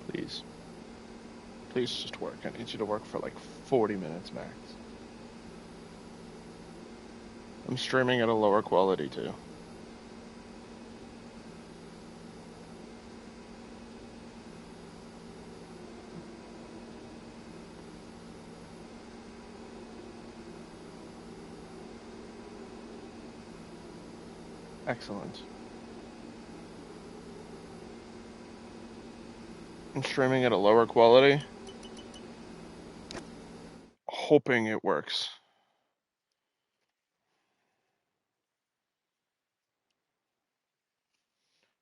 Please. Please just work. I need you to work for like 40 minutes max. I'm streaming at a lower quality too. Excellent. I'm streaming at a lower quality, hoping it works.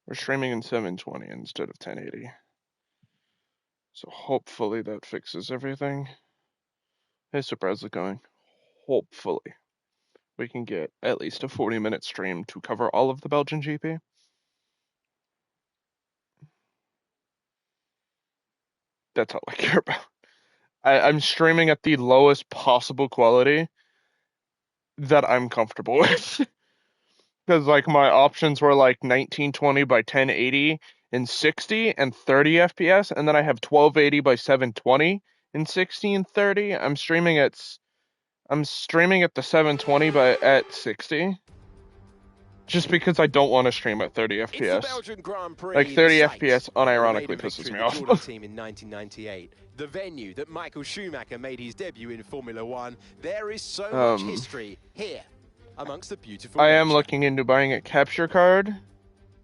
We're streaming in 720 instead of 1080. So hopefully that fixes everything. Hey, surprise is going. Hopefully we can get at least a 40-minute stream to cover all of the Belgian GP. That's all I care about. I'm streaming at the lowest possible quality that I'm comfortable with. Because like my options were like 1920 by 1080 in 60 and 30 FPS, and then I have 1280 by 720 in 60 and 30. I'm streaming at the 720 by at 60. Just because I don't want to stream at 30 FPS. Like 30 FPS unironically pisses me off. Team in 1998, the venue that Michael Schumacher made his debut in Formula One. There is so much history here amongst the beautiful. I am looking into buying a capture card.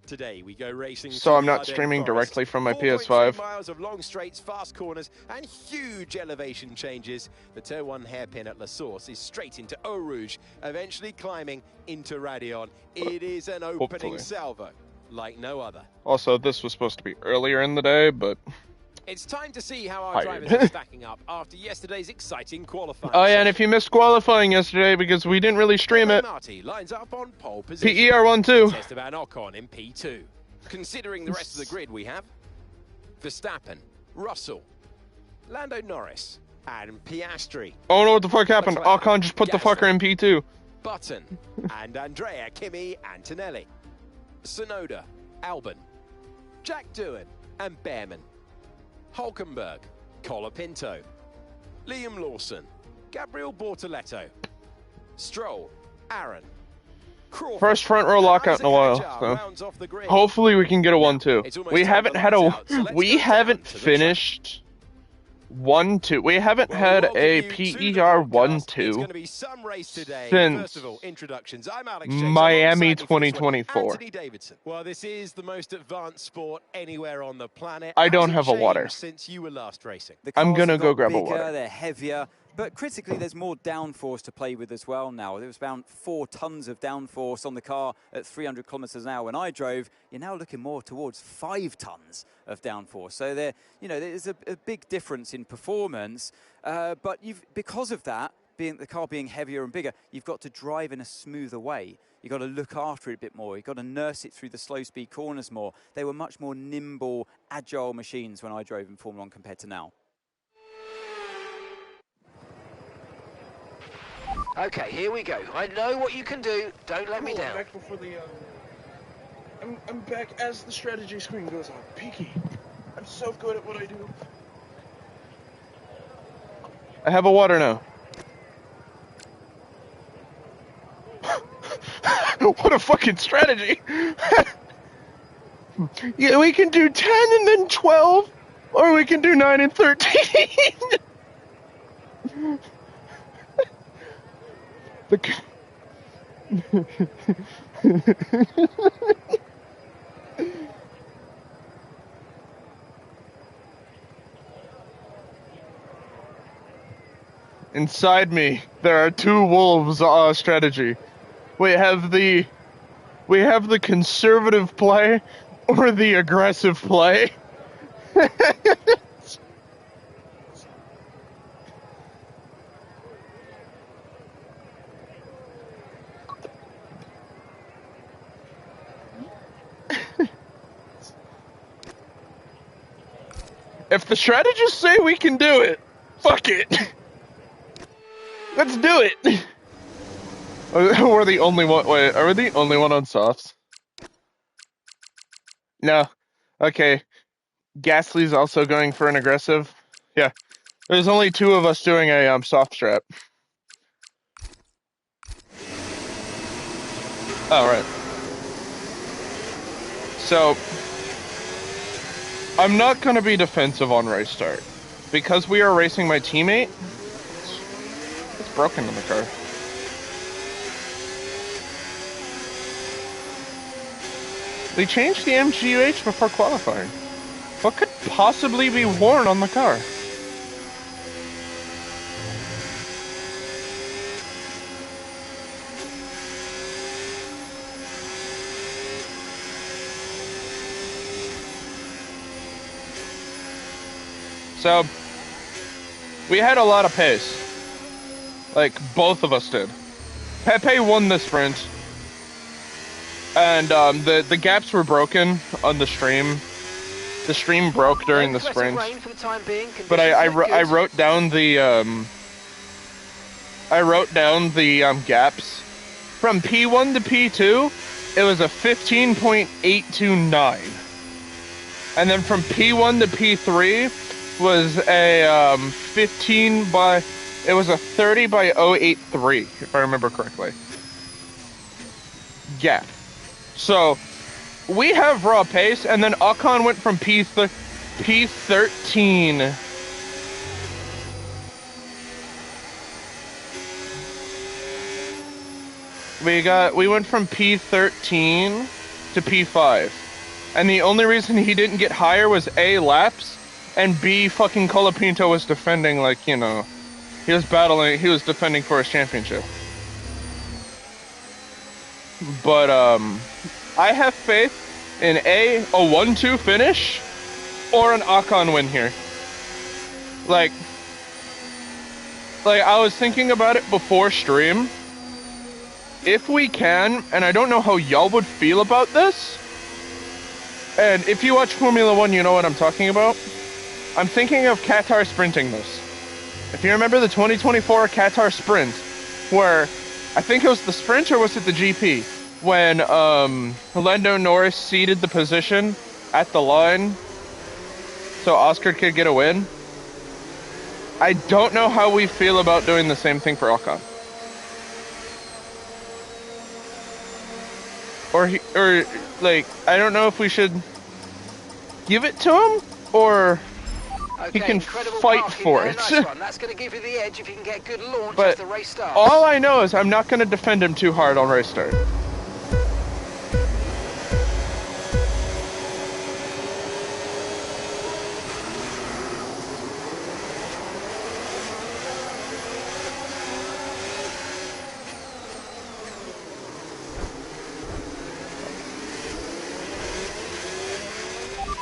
Today we go racing. So I'm not streaming directly from my PS5. Miles of long straights, fast corners, and huge elevation changes. The Turn 1 hairpin at La Source is straight into Eau Rouge, eventually climbing into Radion. It is an opening salvo like no other. Also, this was supposed to be earlier in the day, but it's time to see how our drivers are stacking up after yesterday's exciting qualifying. Oh yeah, and if you missed qualifying yesterday because we didn't really stream it, Marty lines up on pole position. PER1-2. Esteban Ocon in P2. Considering the rest of the grid, we have Verstappen, Russell, Lando Norris, and Piastri. Oh no, what the fuck happened? Ocon just put the fucker in P2. Button and Andrea Kimi Antonelli. Sonoda, Albon, Jack Doohan, and Behrman. Hulkenberg, Colapinto, Liam Lawson, Gabriel Bortoletto, Stroll, Aaron, Crawford. First front row lockout in a while. So hopefully we can get a 1-2. We haven't finished 1-2. We haven't had a PER 1-2 since Miami 2024. Well, this is the most advanced sport anywhere on the planet. I don't have a water. Since you were last racing. I'm gonna go grab a water. They're heavier, but critically there's more downforce to play with as well now. There was around 4 tons of downforce on the car at 300 kilometers an hour when I drove. You're now looking more towards 5 tons of downforce. So there's a big difference in performance, but because of that, the car being heavier and bigger, you've got to drive in a smoother way. You've got to look after it a bit more. You've got to nurse it through the slow-speed corners more. They were much more nimble, agile machines when I drove in Formula 1 compared to now. Okay, here we go. I know what you can do. Don't let me down. I'm back before the, I'm back as the strategy screen goes on. Peaky. I'm so good at what I do. I have a water now. What a fucking strategy! Yeah, we can do 10 and then 12, or we can do 9 and 13. Inside me, there are 2 wolves strategy. We have the conservative play or the aggressive play. If the strategists say we can do it, fuck it. Let's do it. We're the only one. Wait, are we the only one on softs? No. Okay. Gasly's also going for an aggressive. Yeah. There's only 2 of us doing a soft strap. Oh, right. So, I'm not going to be defensive on race start. Because we are racing my teammate, it's broken in the car. They changed the MGUH before qualifying. What could possibly be worn on the car? So, we had a lot of pace. Like, both of us did. Pepe won the sprint. And the gaps were broken on the stream. The stream broke during the sprint. But I wrote down the gaps. From P1 to P2, it was a 15.829. And then from P1 to P3 was a 30 by 083, if I remember correctly. Gap. So we have raw pace, and then Ocon went from P13. We went from P13 to P5. And the only reason he didn't get higher was A, laps, and B, fucking Colapinto was defending, like, you know, he was defending for his championship. But, I have faith in a 1-2 finish or an Ocon win here. Like, I was thinking about it before stream. If we can, and I don't know how y'all would feel about this, and if you watch Formula 1, you know what I'm talking about. I'm thinking of Qatar sprinting this. If you remember the 2024 Qatar sprint, where I think it was the sprint or was it the GP, when Lando Norris ceded the position at the line so Oscar could get a win. I don't know how we feel about doing the same thing for Ocon. Or like, I don't know if we should give it to him, or he can fight for it. That's going to give you the edge if you can get good launch as the race starts. All I know is I'm not going to defend him too hard on race start.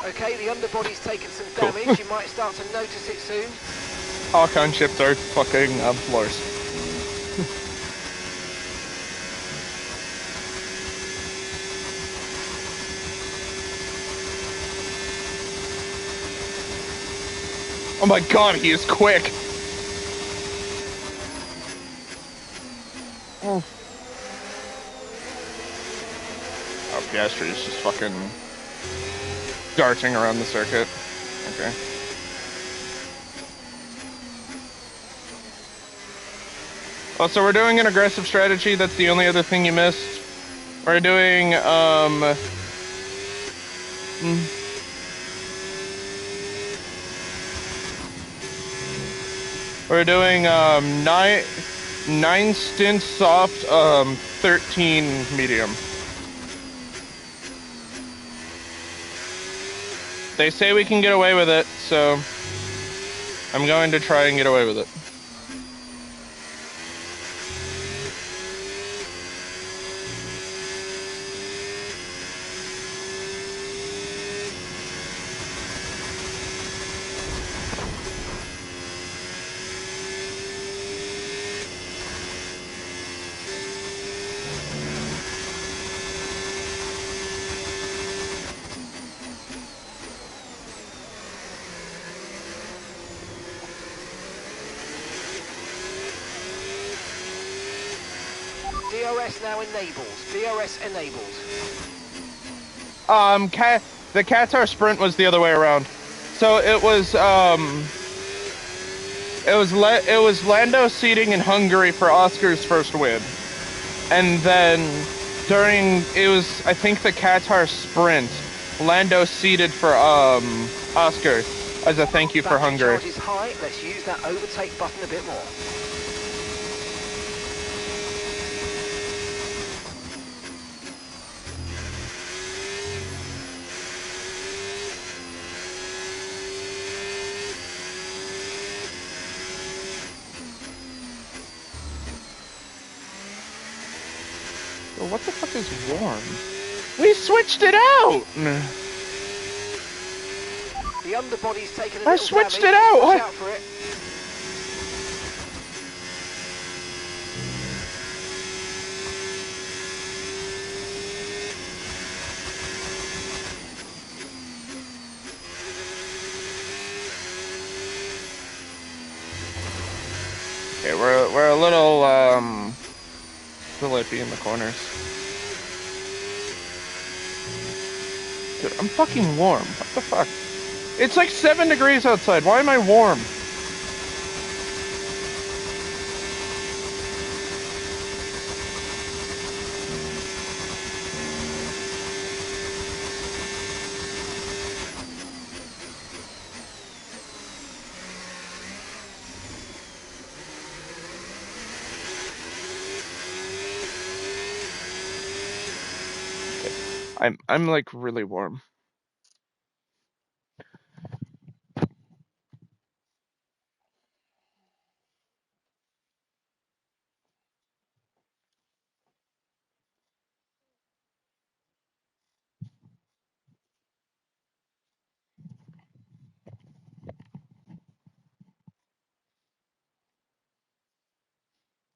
Okay, the underbody's taken some damage. You might start to notice it soon. Ocon chipped our fucking floors. Oh my god, he is quick! Oh, Piastri is just fucking darting around the circuit. Okay. Oh, so we're doing an aggressive strategy. That's the only other thing you missed. We're doing, we're doing, 9 stints soft, 13 medium. They say we can get away with it, so I'm going to try and get away with it. DRS now enabled. DRS enabled. The Qatar sprint was the other way around. So it was Lando seeding in Hungary for Oscar's first win, and then I think the Qatar sprint, Lando seeded for Oscar as a thank you for Hungary. Battery charge is high. Let's use that overtake button a bit more. Well, what the fuck is warm? We switched it out! The underbody's taken a I little switched damage. it out! Watch out for it. Okay, we're a little iffy in the corners. Dude, I'm fucking warm. What the fuck? It's like 7 degrees outside. Why am I warm? I'm like really warm.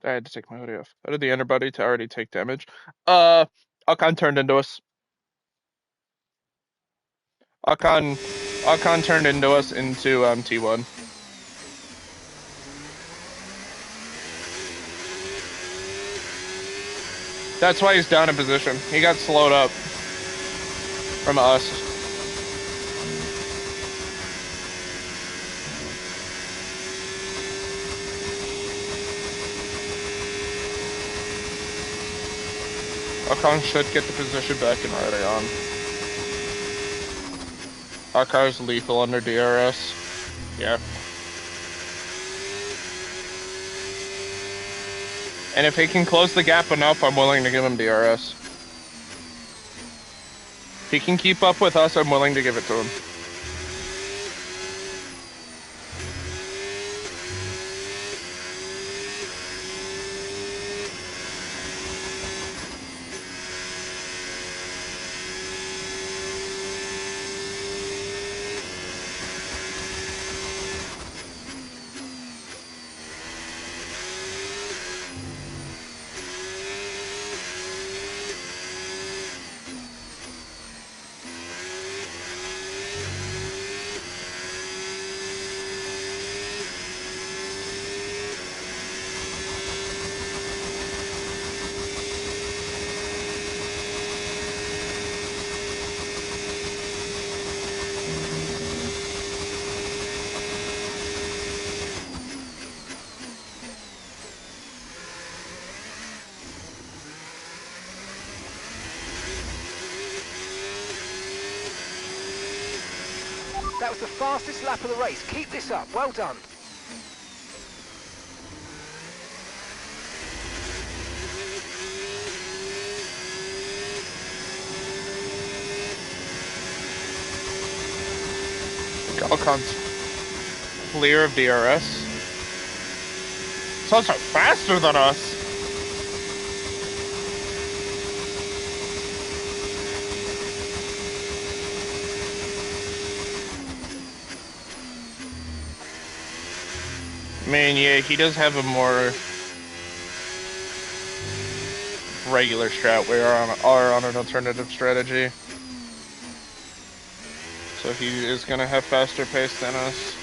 I had to take my hoodie off. How did the underbody to already take damage? Akan turned into us. Akan turned into us into T1. That's why he's down in position. He got slowed up from us. Akan should get the position back and right on. Akar's lethal under DRS. Yeah. And if he can close the gap enough, I'm willing to give him DRS. If he can keep up with us, I'm willing to give it to him. That was the fastest lap of the race. Keep this up. Well done. Galcon's clear of DRS. It's also faster than us. I mean, yeah, he does have a more regular strat. We are on an alternative strategy. So he is going to have faster pace than us.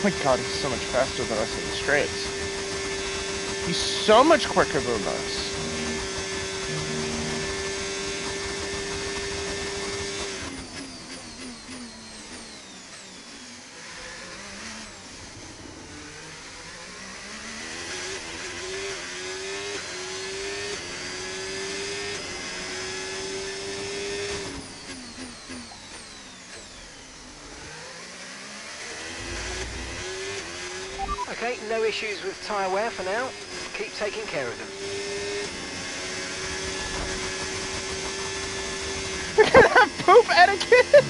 my god, he's so much faster than us in the straights. He's so much quicker than us. Okay, no issues with tyre wear for now. Keep taking care of them. We're gonna have poop etiquette!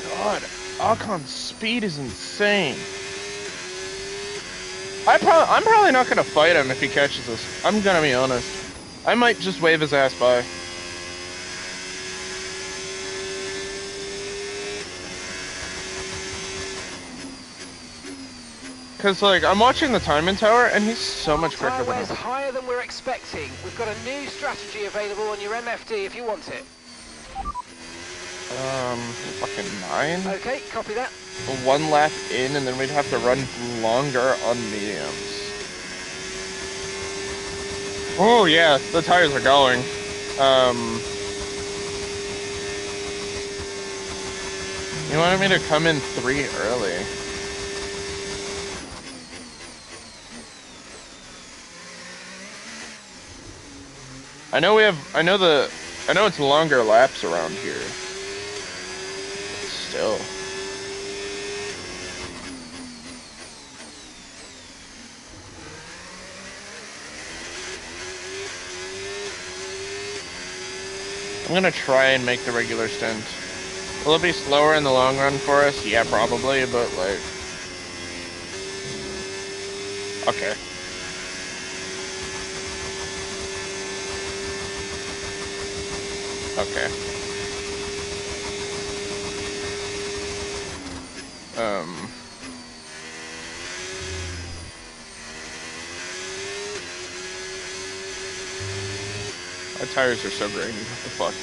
God, Ocon's speed is insane. I'm probably not gonna fight him if he catches us. I'm gonna be honest. I might just wave his ass by. Cause like I'm watching the timing tower and he's so much quicker Tyre than wear's us. higher than we're expecting. We've got a new strategy available on your MFD if you want it. Fucking 9? Okay, copy that. 1 lap in and then we'd have to run longer on mediums. Oh yeah, the tires are going. You wanted me to come in 3 early. I know it's longer laps around here. But still. I'm gonna try and make the regular stint. Will it be slower in the long run for us? Yeah, probably, but like... Okay. Okay. My tires are so grainy, what the fuck?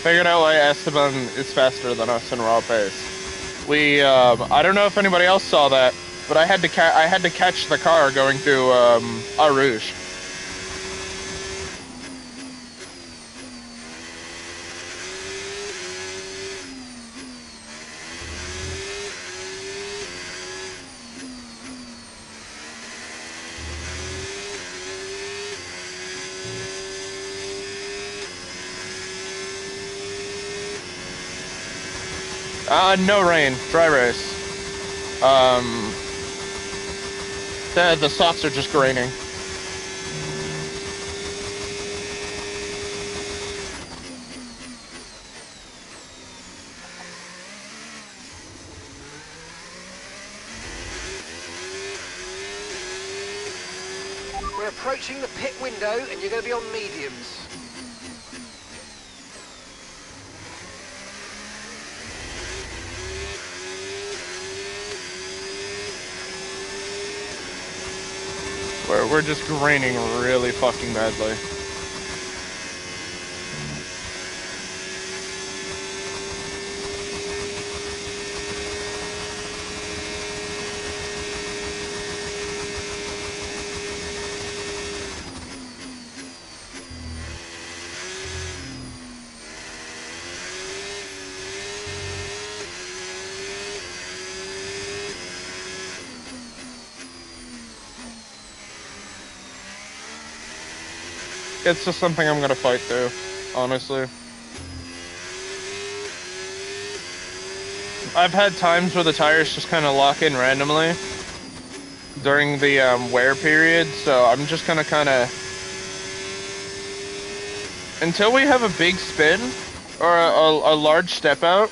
Figured out why Esteban is faster than us in raw pace. We, I don't know if anybody else saw that, but I had to catch the car going through, Eau Rouge. No rain, dry race. The socks are just graining. We're approaching the pit window and you're going to be on mediums. We're just graining really fucking badly. It's just something I'm gonna fight through, honestly. I've had times where the tires just kind of lock in randomly during the wear period, so I'm just gonna kind of until we have a big spin or a large step out,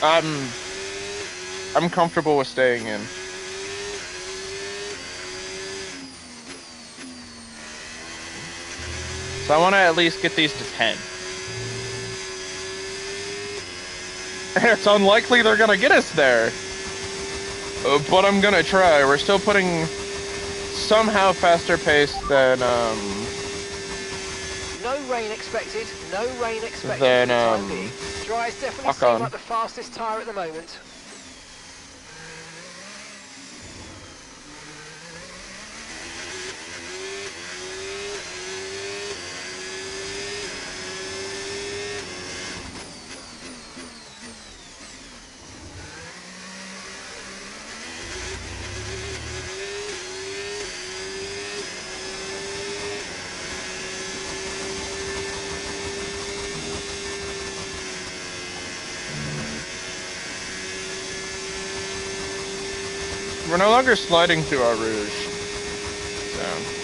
I'm comfortable with staying in. So I want to at least get these to 10. It's unlikely they're gonna get us there, but I'm gonna try. We're still putting somehow faster pace than No rain expected. No rain expected Then, for the time being. Dry's definitely seem Ocon. like the fastest tyre at the moment. we're no longer sliding through our rouge. So.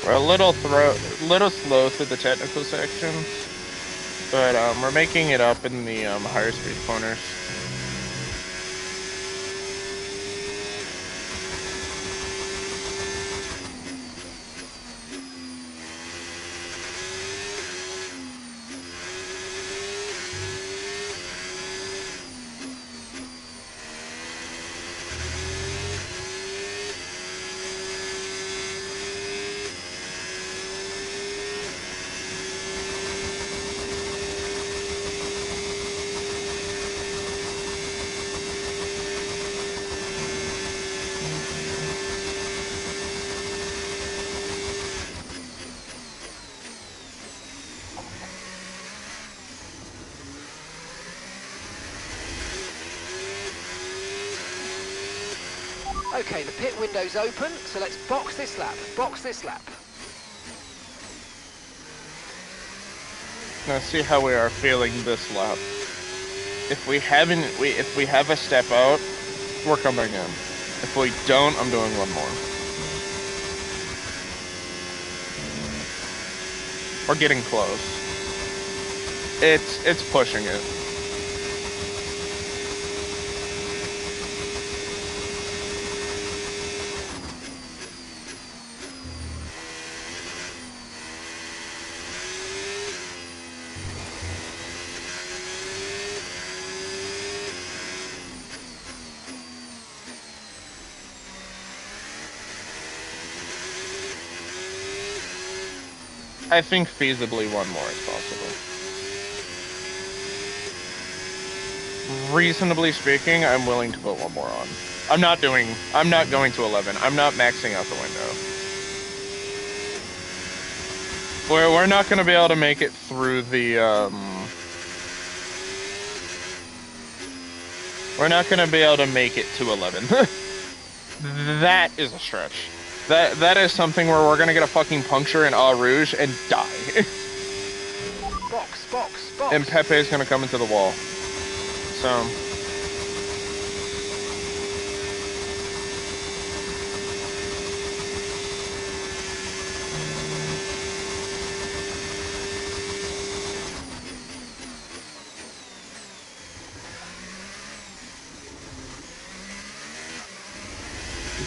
We're a little slow through the technical sections, but we're making it up in the higher speed corners. Okay, the pit window's open, so let's box this lap. Box this lap. Now see how we are feeling this lap. If we have a step out, we're coming in. If we don't, I'm doing one more. We're getting close. It's pushing it. I think feasibly one more is possible. Reasonably speaking, I'm willing to put one more on. I'm not going to 11. I'm not maxing out the window. We're not going to be able to make it through the, we're not going to be able to make it to 11. That is a stretch. That is something where we're going to get a fucking puncture in Eau Rouge and die. Box, box, box. And Pepe's going to come into the wall. So...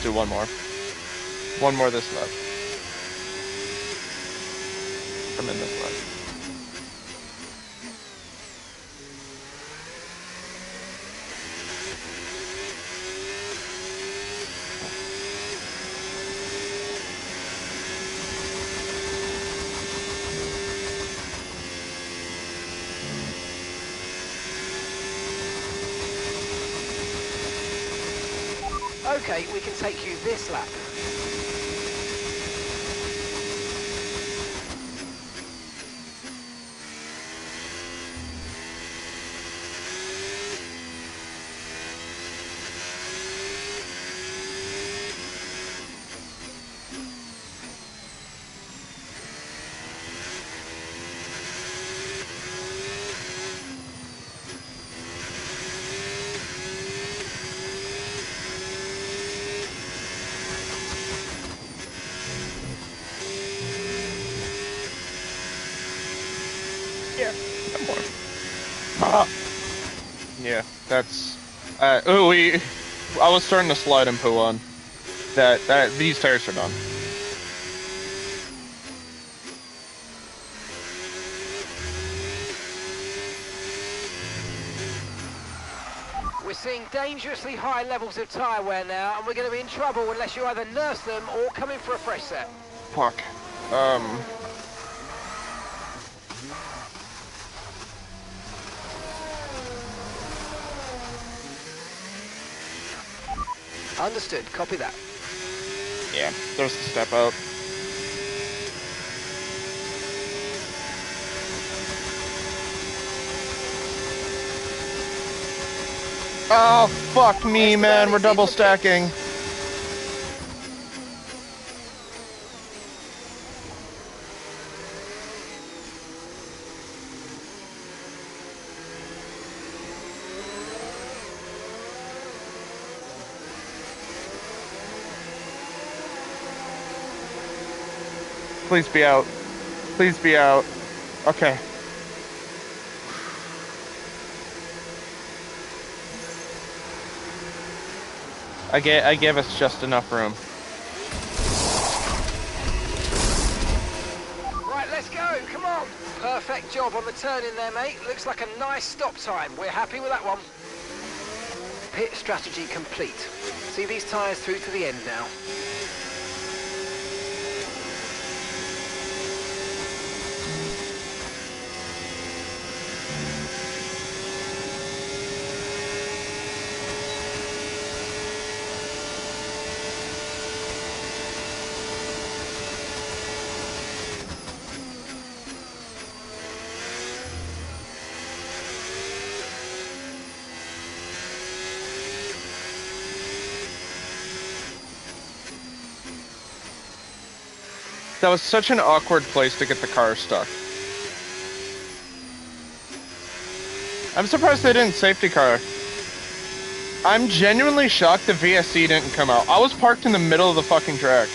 do one more. One more this lap. I'm in this lap. Okay, we can take you this lap. Yeah. Yeah, that's. I was starting to slide and poo on. These tires are done. We're seeing dangerously high levels of tyre wear now, and we're going to be in trouble unless you either nurse them or come in for a fresh set. Fuck. Understood, copy that. Yeah, there's the step out. Oh, fuck me, man. We're double stacking. Please be out. Please be out. Okay. I gave us just enough room. Right, let's go, come on. Perfect job on the turn in there, mate. Looks like a nice stop time. We're happy with that one. Pit strategy complete. See these tyres through to the end now. That was such an awkward place to get the car stuck. I'm surprised they didn't safety car. I'm genuinely shocked the VSC didn't come out. I was parked in the middle of the fucking track.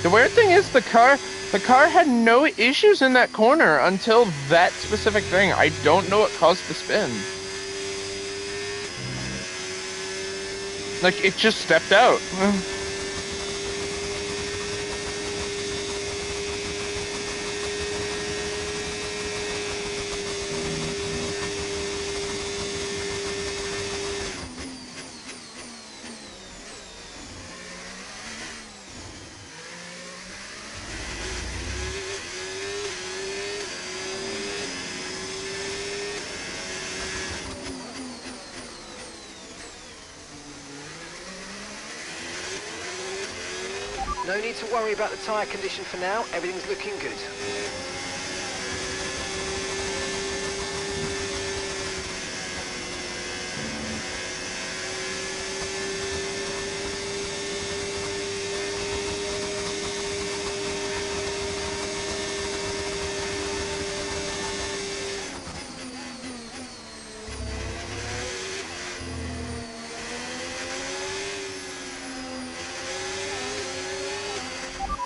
The weird thing is the car had no issues in that corner until that specific thing. I don't know what caused the spin. Like, it just stepped out. No need to worry about the tyre condition for now. Everything's looking good.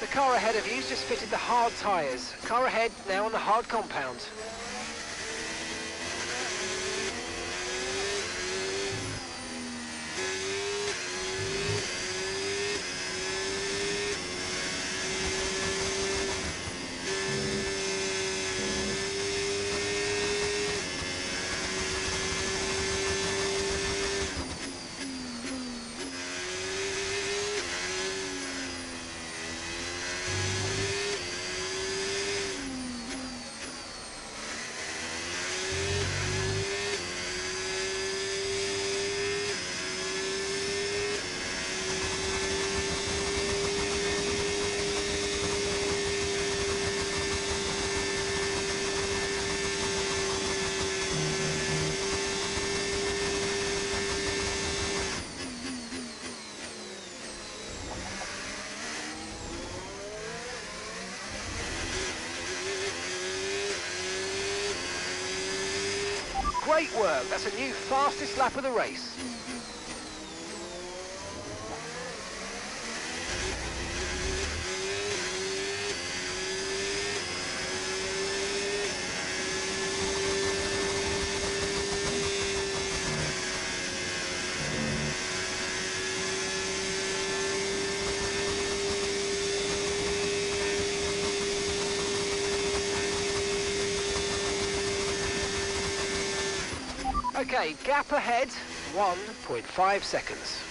The car ahead of you's just fitted the hard tyres. Car ahead now on the hard compound. Great work. That's a new fastest lap of the race. Okay, gap ahead, 1.5 seconds.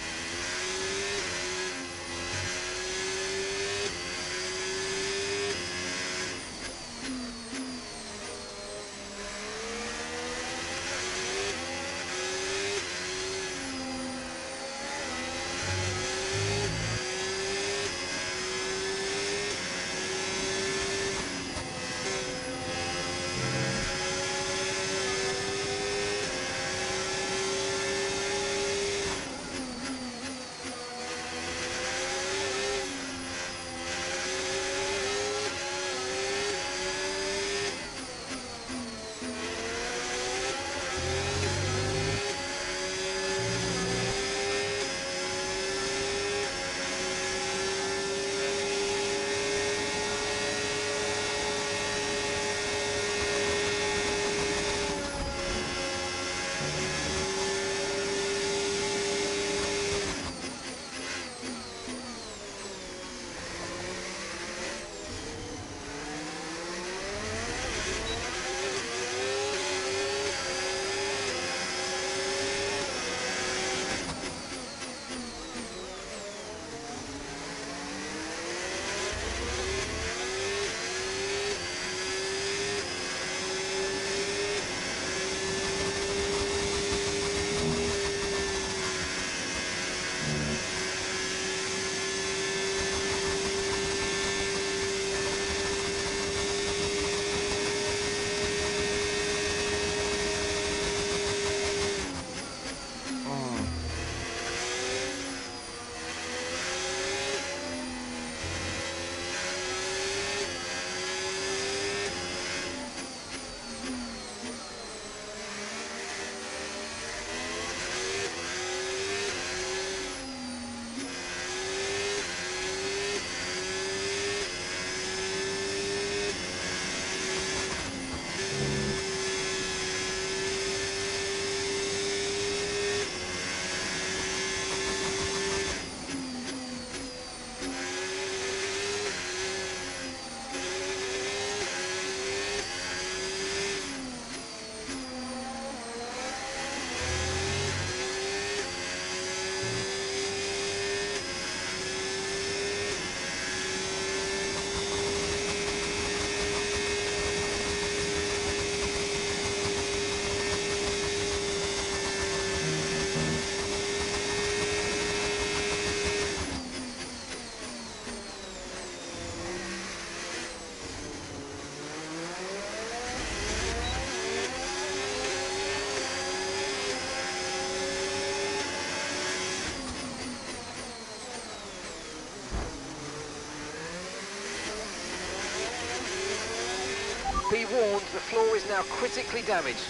Be warned, the floor is now critically damaged.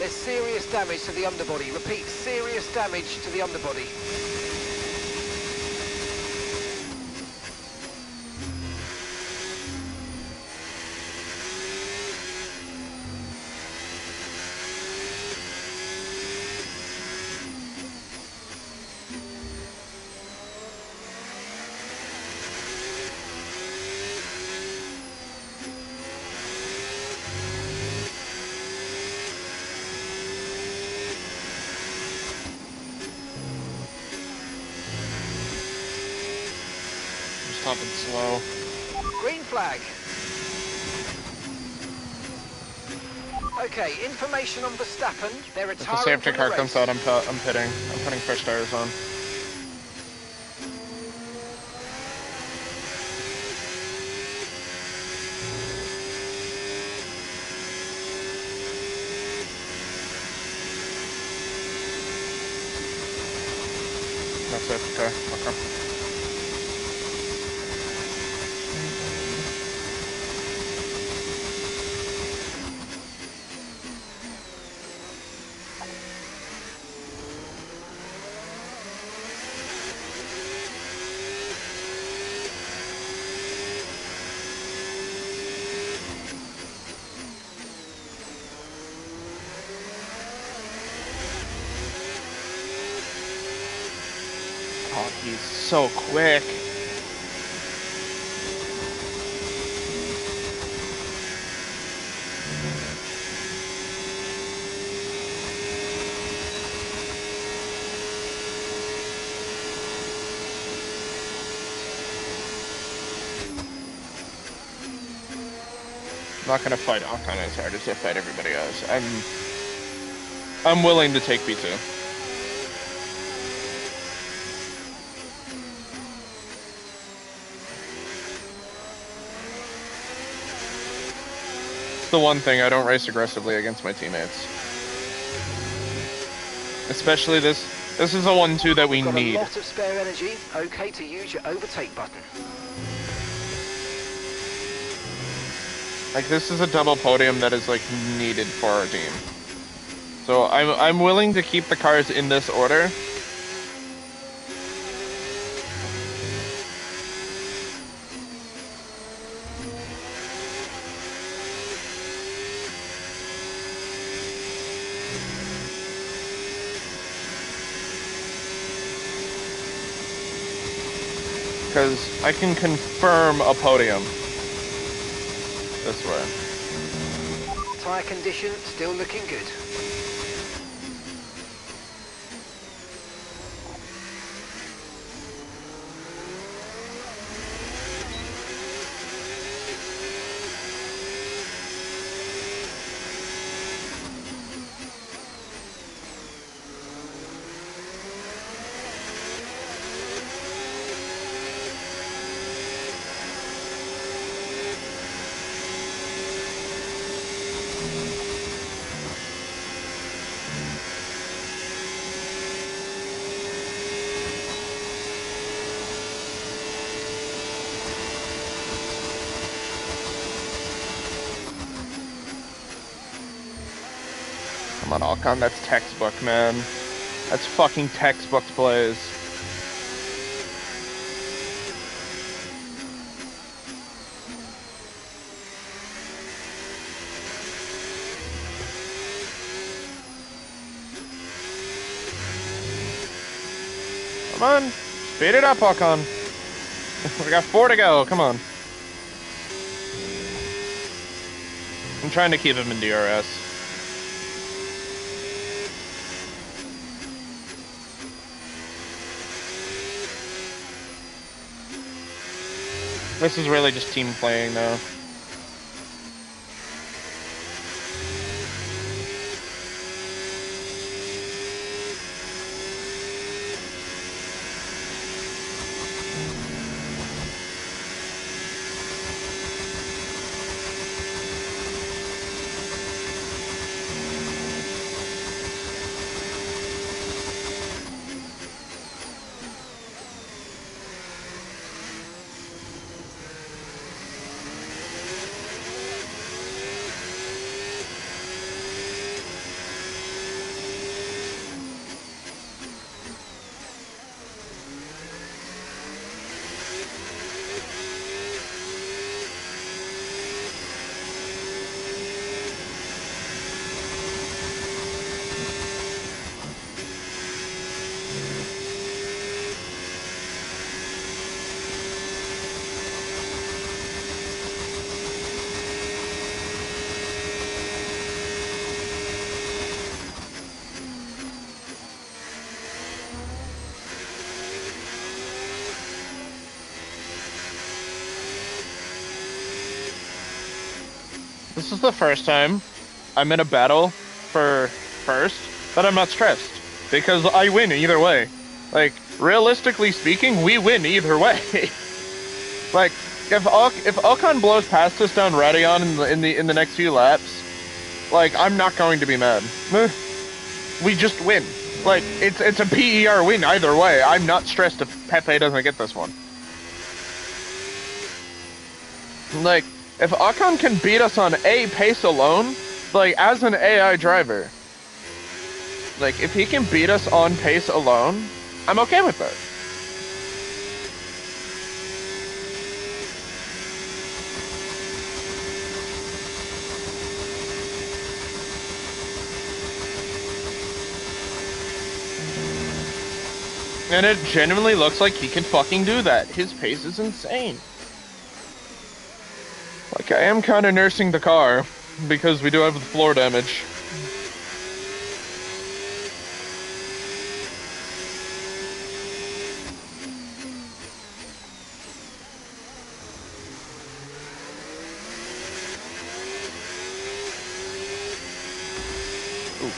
there's serious damage to the underbody. Repeat, serious damage to the underbody. Stopping slow. Green flag. Okay, information on Verstappen. They're If the retiring safety from car the comes race. out, I'm pitting. I'm putting fresh tires on. That's it. Okay. Okay. Oh, he's so quick. I'm not gonna fight Ocon as hard as I fight everybody else. I'm willing to take P2. It's the one thing, I don't race aggressively against my teammates. Especially this is a 1-2 that we Got need. a lot of spare energy. Okay to use your overtake button. Like, this is a double podium that is, like, needed for our team. So I'm willing to keep the cars in this order. Because I can confirm a podium this way. Tyre condition still looking good. Come on, Alcon, that's textbook, man. That's fucking textbook plays. Come on, speed it up, Alcon. We got 4 to go, come on. I'm trying to keep him in DRS. This is really just team playing now. This is the first time I'm in a battle for first that I'm not stressed. Because I win either way. Like, realistically speaking, we win either way. Like, if Ocon blows past us down Radeon in the next few laps, like, I'm not going to be mad. We just win. Like, it's a PER win either way. I'm not stressed if Pepe doesn't get this one. Like, if Ocon can beat us on A, pace alone, like, as an AI driver, like, if he can beat us on pace alone, I'm okay with that. And it genuinely looks like he can fucking do that. His pace is insane. Like, I am kind of nursing the car, because we do have the floor damage. Ooh,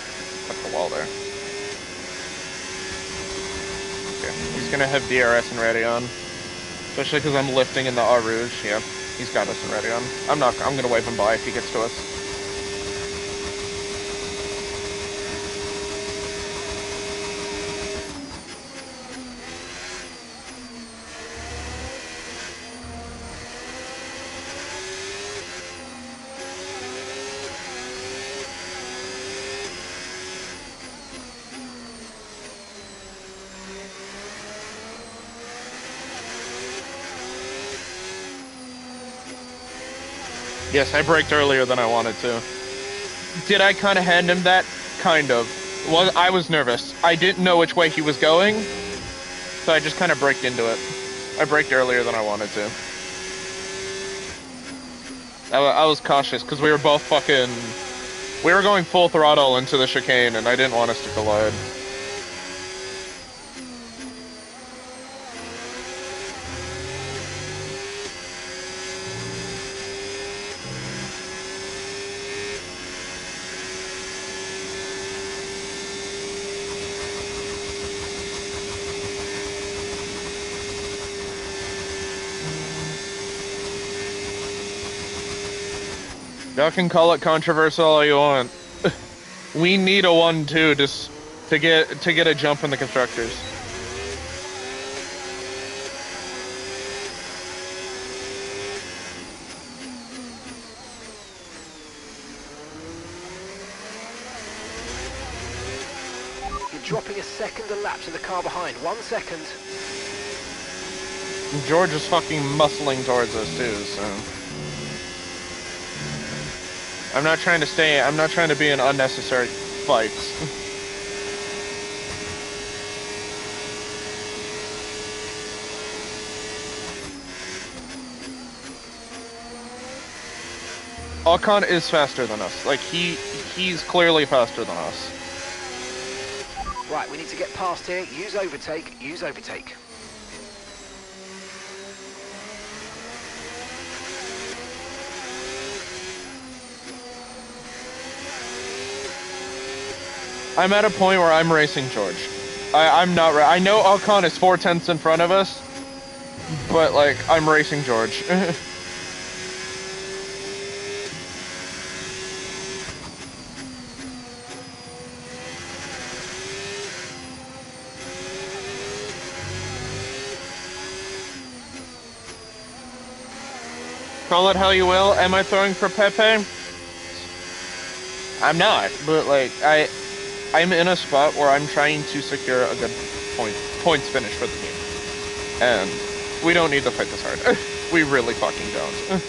cut the wall there. Okay, he's gonna have DRS and Radeon. Especially because I'm lifting in the Eau Rouge, yeah. He's got us in Radeon. I'm gonna wave him by if he gets to us. Yes, I braked earlier than I wanted to. Did I kind of hand him that? Kind of. Well, I was nervous. I didn't know which way he was going, so I just kind of braked into it. I braked earlier than I wanted to. I was cautious, because we were both fucking... We were going full throttle into the chicane, and I didn't want us to collide. Y'all can call it controversial all you want. We need a 1-2 just to get a jump in the constructors. You're dropping a second a lap to the car behind. 1 second. George is fucking muscling towards us too, so... I'm not trying to be in unnecessary fights. Ocon is faster than us. Like, he's clearly faster than us. Right, we need to get past here. Use overtake. Use overtake. I'm at a point where I'm racing George. I'm not. I know Ocon is 4/10 in front of us, but like I'm racing George. Call it how you will. Am I throwing for Pepe? I'm not, but like I'm in a spot where I'm trying to secure a good points finish for the team. And we don't need to fight this hard. We really fucking don't.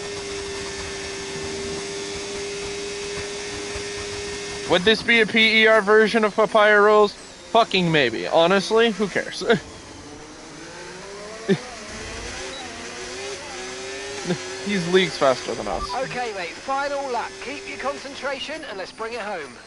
Would this be a PER version of Papaya Rolls? Fucking maybe. Honestly, who cares? He's leagues faster than us. Okay, mate, final lap. Keep your concentration and let's bring it home.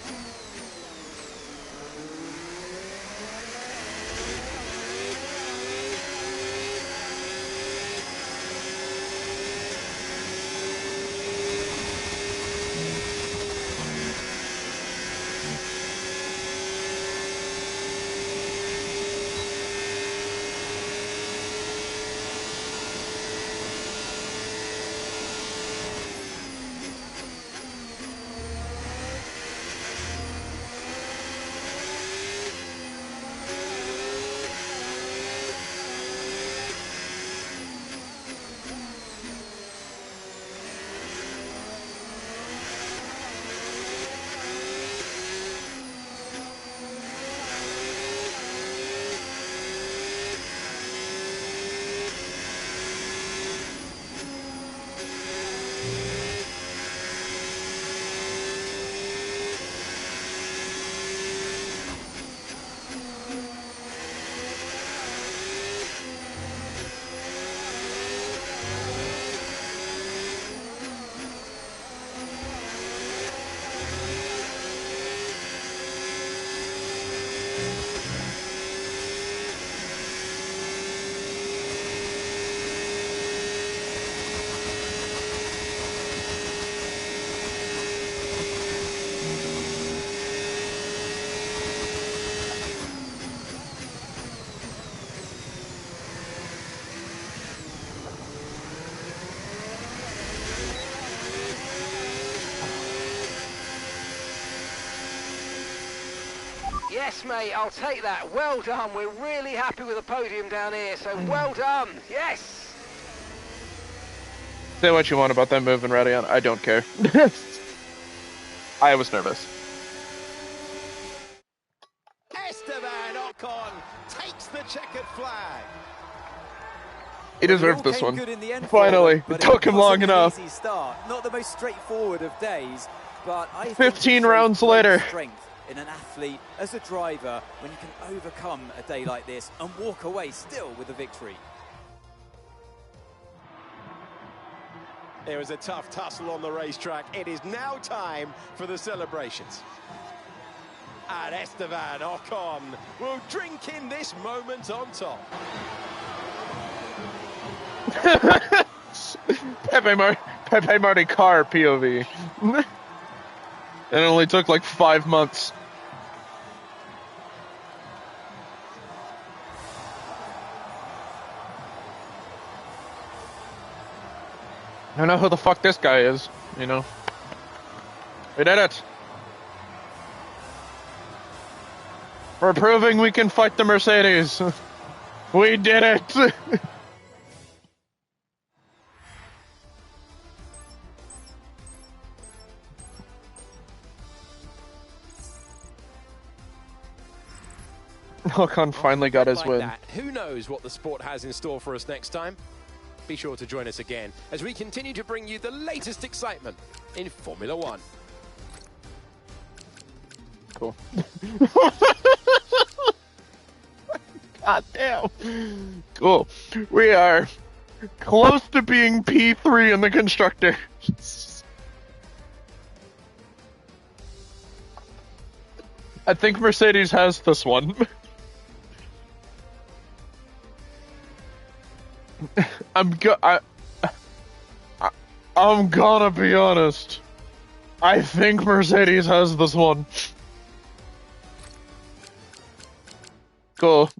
Yes, mate, I'll take that. Well done. We're really happy with the podium down here, so well done. Yes. Say what you want about that move in Radion. I don't care. I was nervous. Esteban Ocon takes the checkered flag. He deserved this one. Good in the end Finally, it took him long enough. Easy start. Not the most straightforward of days, but I think 15 rounds later. Strength in an athlete as a driver when you can overcome a day like this and walk away still with a victory. It was a tough tussle on the racetrack. It is now time for the celebrations. And Esteban Ocon will drink in this moment on top. Pepe Marty car POV. It only took like 5 months. I don't know who the fuck this guy is, you know. We did it. We're proving we can fight the Mercedes. We did it. Ocon finally got his win. Who knows what the sport has in store for us next time? Be sure to join us again as we continue to bring you the latest excitement in Formula One. Cool. God damn. Cool. We are close to being P3 in the constructor. I think Mercedes has this one. I'm gonna be honest. I think Mercedes has this one. Cool.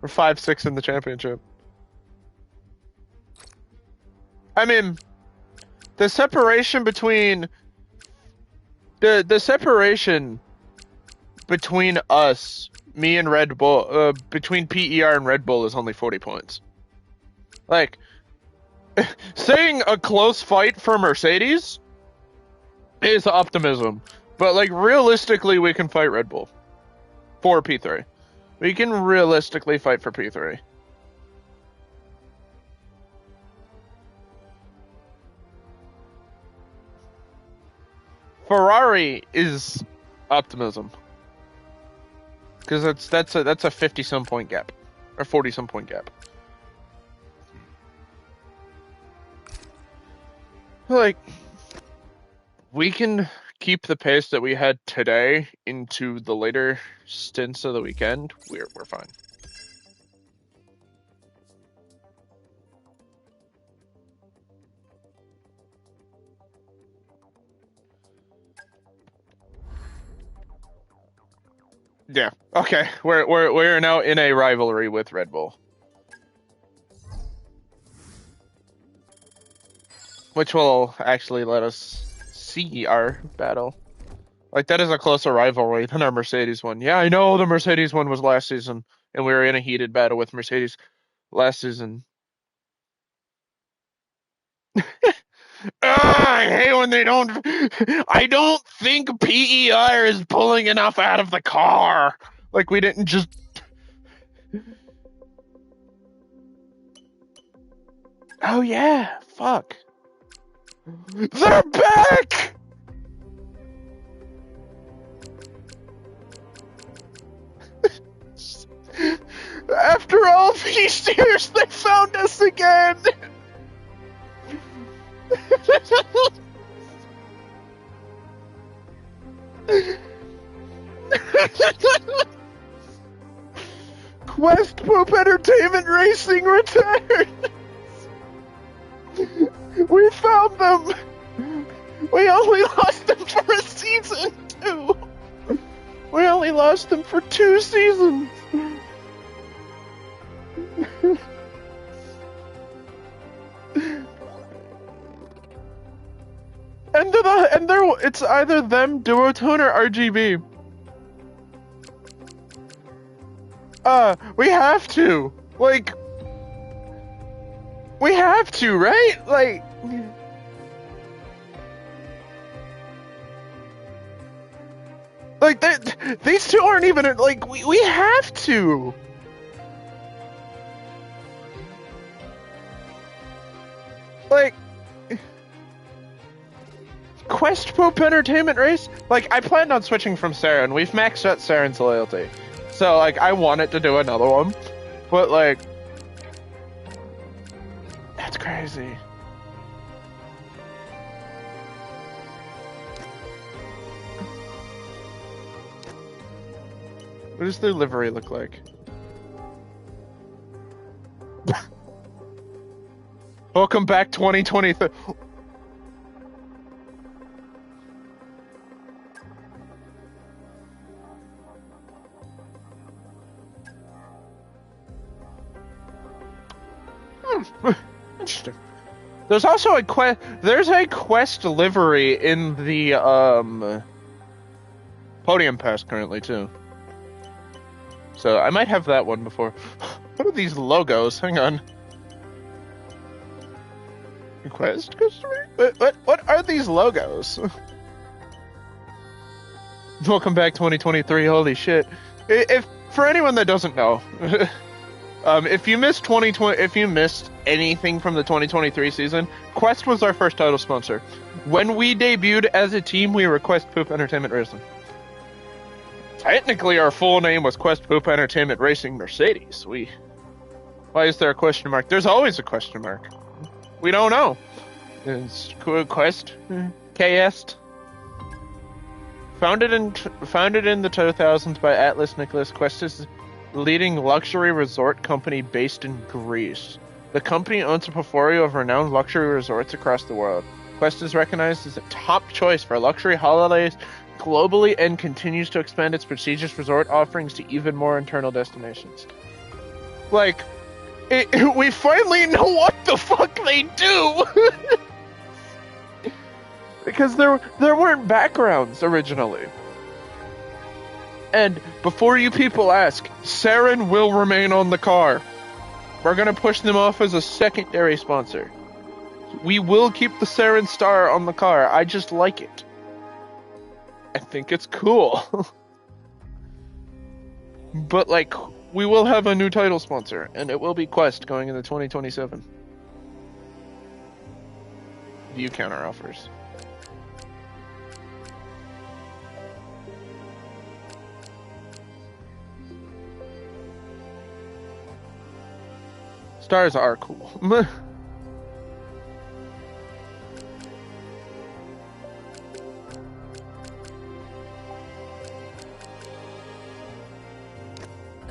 We're 5-6 in the championship. I mean, the separation between the separation between us, me and Red Bull, between PER and Red Bull is only 40 points. Like, saying a close fight for Mercedes is optimism. But, like, realistically, we can fight Red Bull for P3. We can realistically fight for P3. Ferrari is optimism. Because that's a 50-some point gap. Or 40-some point gap. Like, we can keep the pace that we had today into the later stints of the weekend. We're fine. Yeah. Okay. We're now in a rivalry with Red Bull. Which will actually let us see our battle. Like, that is a closer rivalry than our Mercedes one. Yeah, I know the Mercedes one was last season, and we were in a heated battle with Mercedes last season. I hate when they don't... I don't think PER is pulling enough out of the car. Like, we didn't just... Oh, yeah. Fuck. They're back! After all these years, they found us again! Quest Poop Entertainment Racing returns! We found them! We only lost them for a season, too! We only lost them for 2 seasons! It's either them, Duotone, or RGB. We have to. Like, we have to, right? Like these two aren't even, like, we have to. Like, Quest Poop Entertainment Race? Like, I planned on switching from Saren. We've maxed out Saren's loyalty. So, like, I wanted to do another one. But, like, that's crazy. What does their livery look like? Welcome back 2023. Interesting. There's also a quest. There's a quest livery in the podium pass currently too. So I might have that one before. What are these logos? Hang on. Quest customer? What are these logos? Welcome back 2023. Holy shit! If for anyone that doesn't know. If you missed 2020, if you missed anything from the 2023 season, Quest was our first title sponsor. When we debuted as a team, we were Quest Poop Entertainment Racing. Technically, our full name was Quest Poop Entertainment Racing Mercedes. Why is there a question mark? There's always a question mark. We don't know. It's Quest KS. Founded in the 2000s by Atlas Nicholas, Quest is leading luxury resort company based in Greece. The company owns a portfolio of renowned luxury resorts across the world. Quest is recognized as a top choice for luxury holidays globally and continues to expand its prestigious resort offerings to even more internal destinations. Like, we finally know what the fuck they do! Because there weren't backgrounds originally. And before you people ask, Saren will remain on the car. We're gonna push them off as a secondary sponsor. We will keep the Saren star on the car. I just like it. I think it's cool. But, like, we will have a new title sponsor, and it will be Quest going into 2027. View counter offers. Stars are cool.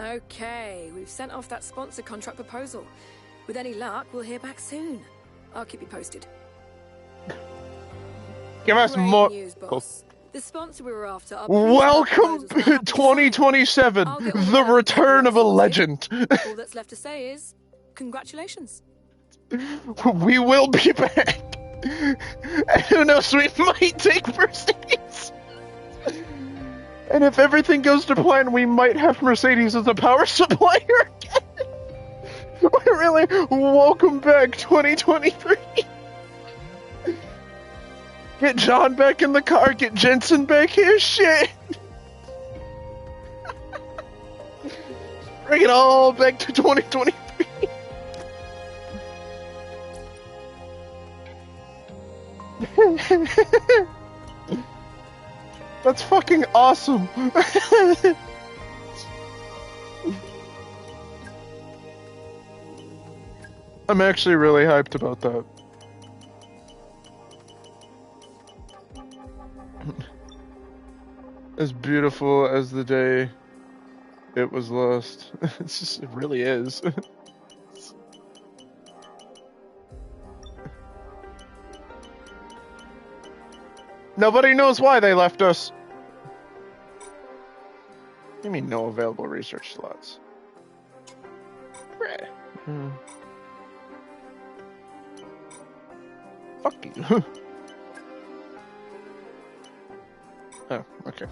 Okay, we've sent off that sponsor contract proposal. With any luck, we'll hear back soon. I'll keep you posted. Give us Great more. news, boss. Cool. The sponsor we were after. Welcome 2027, the return of a legend. All that's left to say is, congratulations. We will be back. And who knows, we might take Mercedes. And if everything goes to plan, we might have Mercedes as a power supplier again. Really, welcome back 2023. Get John back in the car, get Jensen back here, shit. Bring it all back to 2023. That's fucking awesome. I'm actually really hyped about that. As beautiful as the day it was lost. It's just, it really is. Nobody knows why they left us. What do you mean no available research slots? Fuck you. Oh, okay.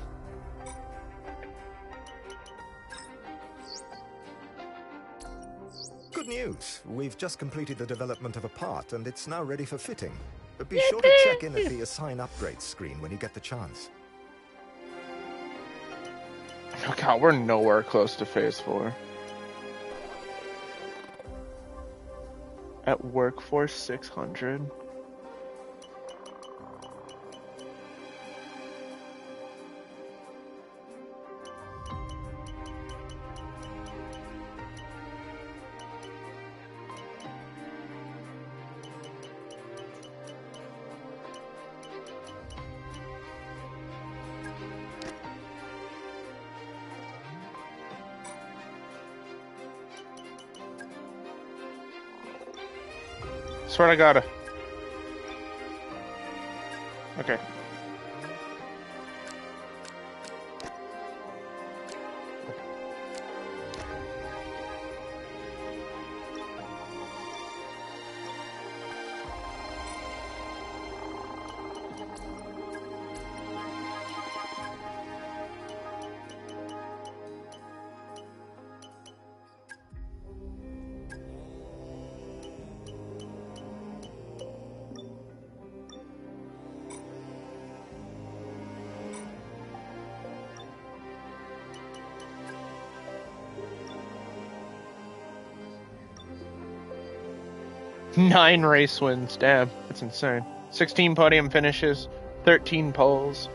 Good news. We've just completed the development of a part, and it's now ready for fitting. But be sure to check in at the Assign Upgrades screen when you get the chance. Oh god, we're nowhere close to phase 4. At workforce 600. Swear to God. Okay. Nine race wins, damn, that's insane. 16 podium finishes, 13 poles.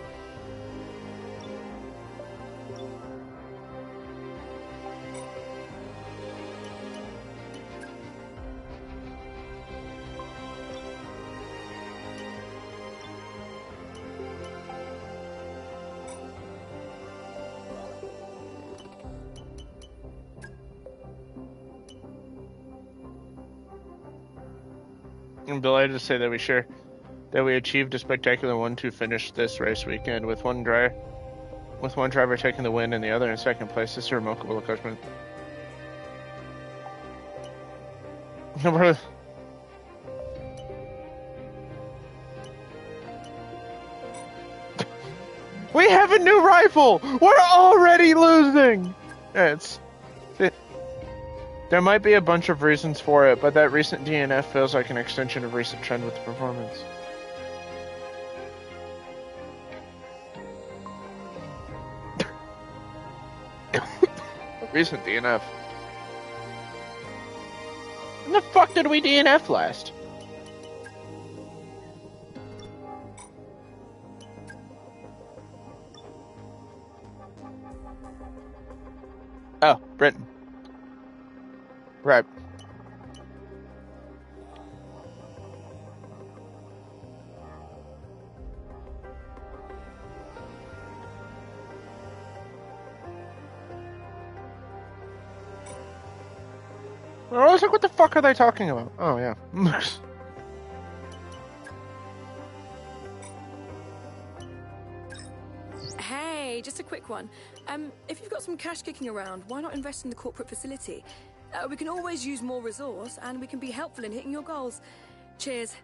I'm delighted to say that we achieved a spectacular 1-2 finish this race weekend with one driver taking the win and the other in second place. This is a remarkable accomplishment. We have a new rifle! We're already losing! There might be a bunch of reasons for it, but that recent DNF feels like an extension of recent trend with the performance. Recent DNF. When the fuck did we DNF last? Oh, Britain. Right. I was like, what the fuck are they talking about? Oh, yeah. Hey, just a quick one. If you've got some cash kicking around, why not invest in the corporate facility? We can always use more resource, and we can be helpful in hitting your goals. Cheers.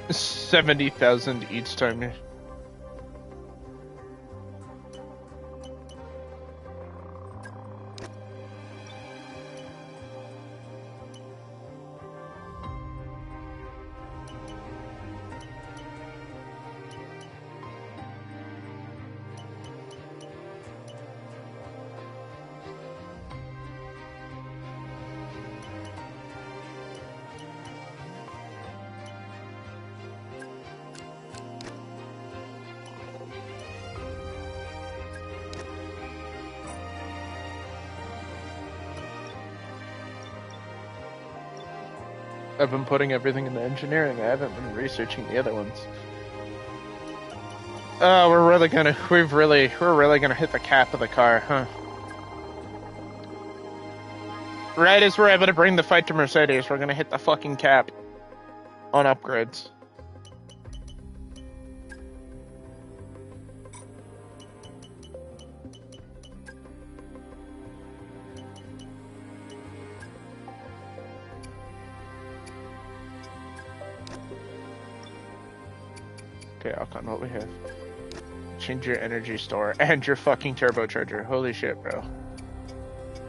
$70,000 each time. I've been putting everything into engineering. I haven't been researching the other ones. We're really gonna hit the cap of the car, huh? Right as we're able to bring the fight to Mercedes, we're gonna hit the fucking cap on upgrades. Okay, Alcon, what we have? Change your energy store and your fucking turbocharger. Holy shit, bro.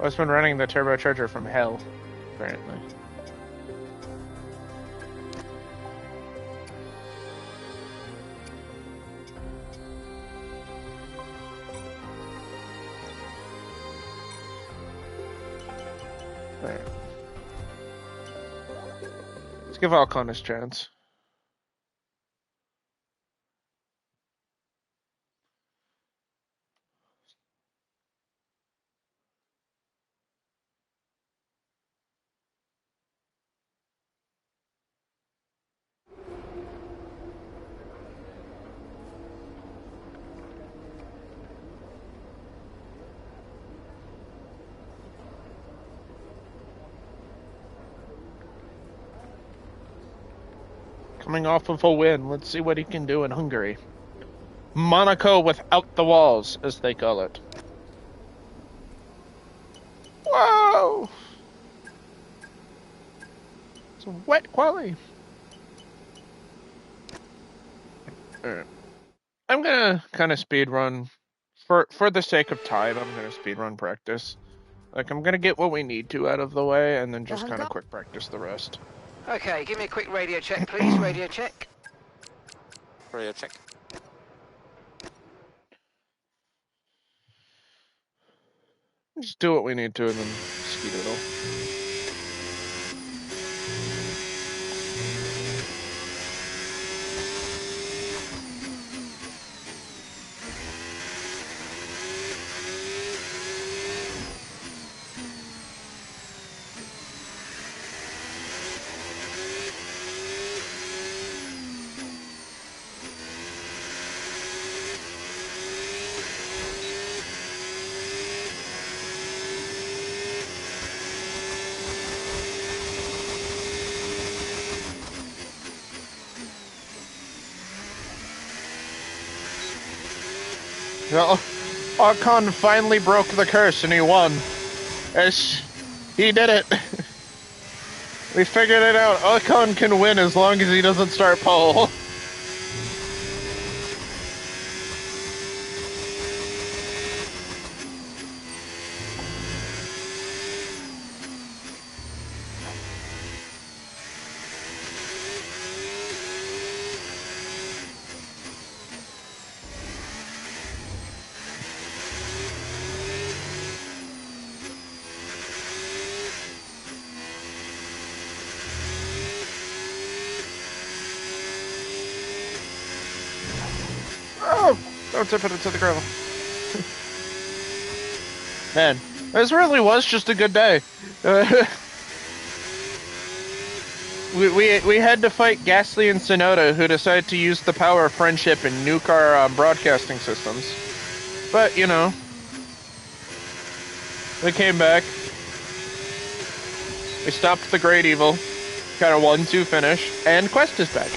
I've been running the turbocharger from hell, apparently. Alright. Let's give Alcon his chance. Coming off of a win, let's see what he can do in Hungary. Monaco without the walls, as they call it. Whoa! It's a wet quali. Alright. I'm gonna kind of speed run. For the sake of time, I'm gonna speed run practice. Like, I'm gonna get what we need to out of the way, and then just kind of quick practice the rest. Okay, give me a quick radio check, please. Radio check. Radio check. Just do what we need to, and then skedaddle. Well, Ocon finally broke the curse and he won. He did it. We figured it out. Ocon can win as long as he doesn't start pole. Don't tip it into the gravel. Man, this really was just a good day. We had to fight Gasly and Tsunoda, who decided to use the power of friendship and nuke our broadcasting systems. But, you know, they came back. We stopped the Great Evil. Got a 1-2 finish. And Quest is back.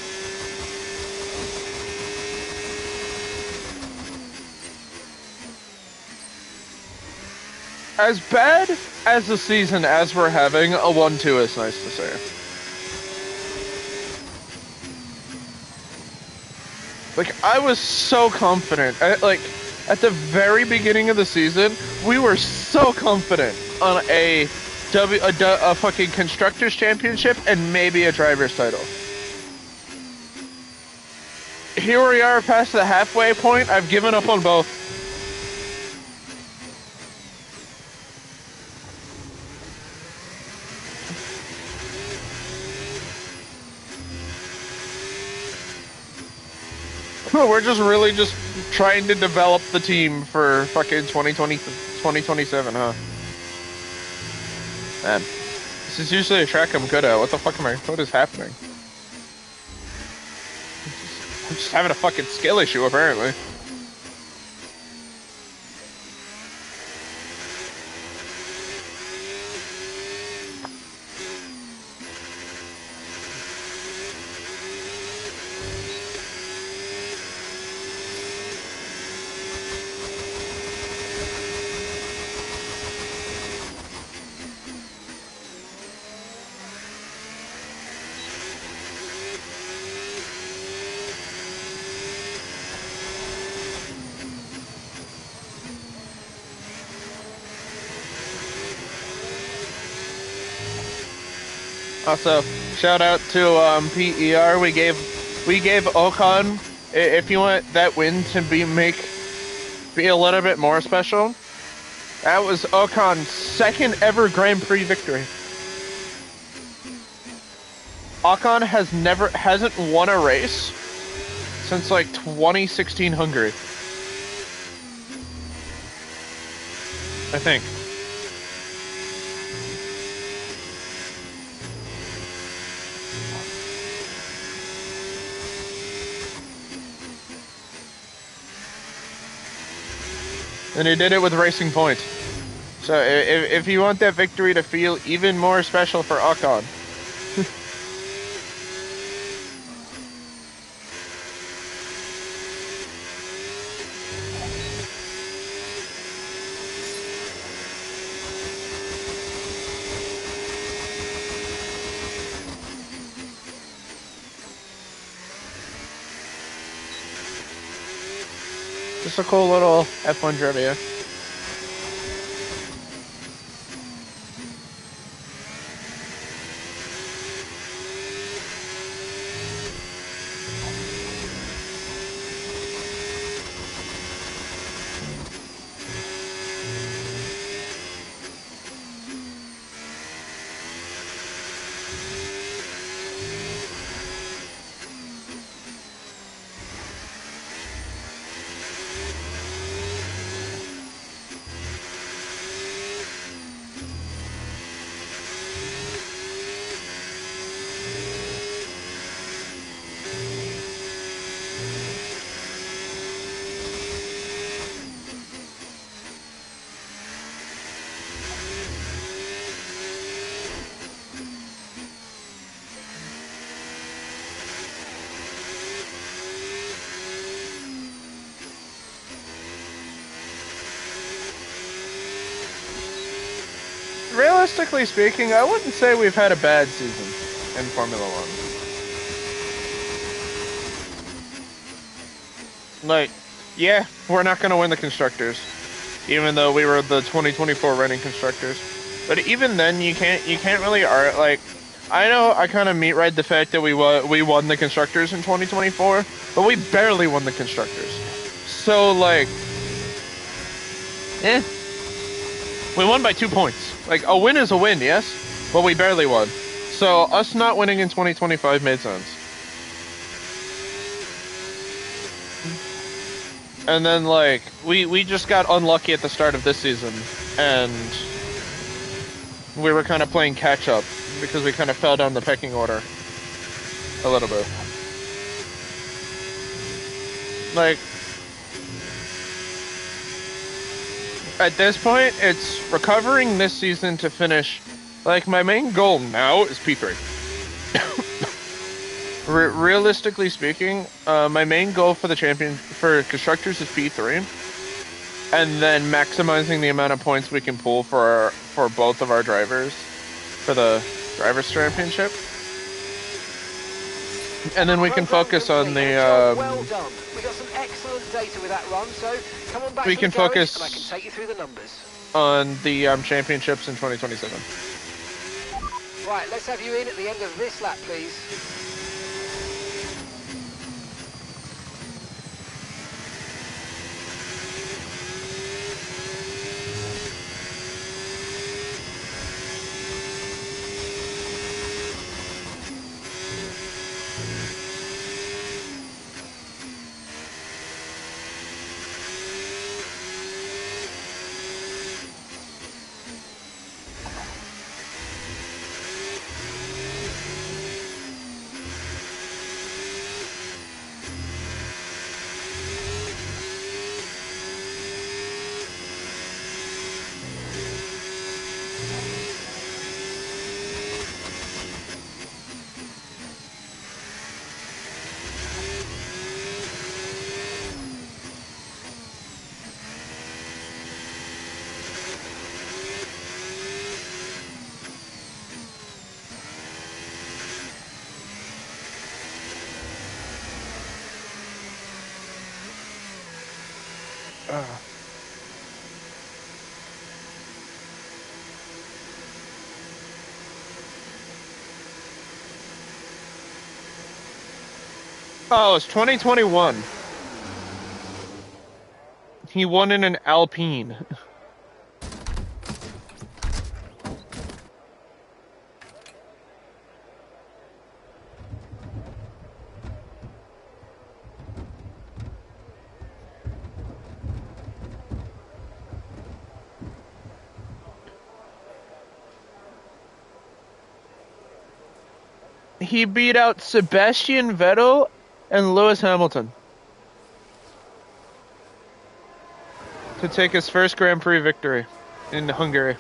As bad as the season as we're having, a 1-2 is nice to say. Like, I was so confident. At the very beginning of the season, we were so confident on a fucking Constructors' Championship and maybe a Driver's title. Here we are past the halfway point. I've given up on both. We're just trying to develop the team for fucking 2027, huh? Man, this is usually a track I'm good at. What is happening? I'm just having a fucking skill issue, apparently. Also, shout out to PER. We gave Ocon. If you want that win to be a little bit more special, that was Ocon's second ever Grand Prix victory. Ocon hasn't won a race since like 2016 Hungary, I think. And he did it with Racing Point. So if you want that victory to feel even more special for Ocon, just a cool little F1 trivia. Realistically speaking, I wouldn't say we've had a bad season in Formula One. Like, yeah, we're not going to win the Constructors, even though we were the 2024 reigning Constructors. But even then, you can't really like. I know I kind of meat ride the fact that we won the Constructors in 2024, but we barely won the Constructors. So like, we won by 2 points. Like, a win is a win, yes, but we barely won. So us not winning in 2025 made sense. And then, like, we just got unlucky at the start of this season, and we were kind of playing catch-up because we kind of fell down the pecking order a little bit. Like, at this point, it's recovering this season to finish. Like, my main goal now is P3. Realistically speaking, my main goal for for Constructors is P3, and then maximizing the amount of points we can pull for both of our drivers for the Drivers' Championship, and then we can focus on the. Well done. We got some excellent data with that run, so come on back we to can the garage focus and I can take you through the numbers. On the championships in 2027. Right, let's have you in at the end of this lap, please. Oh, it's 2021. He won in an Alpine. He beat out Sebastian Vettel and Lewis Hamilton to take his first Grand Prix victory in Hungary.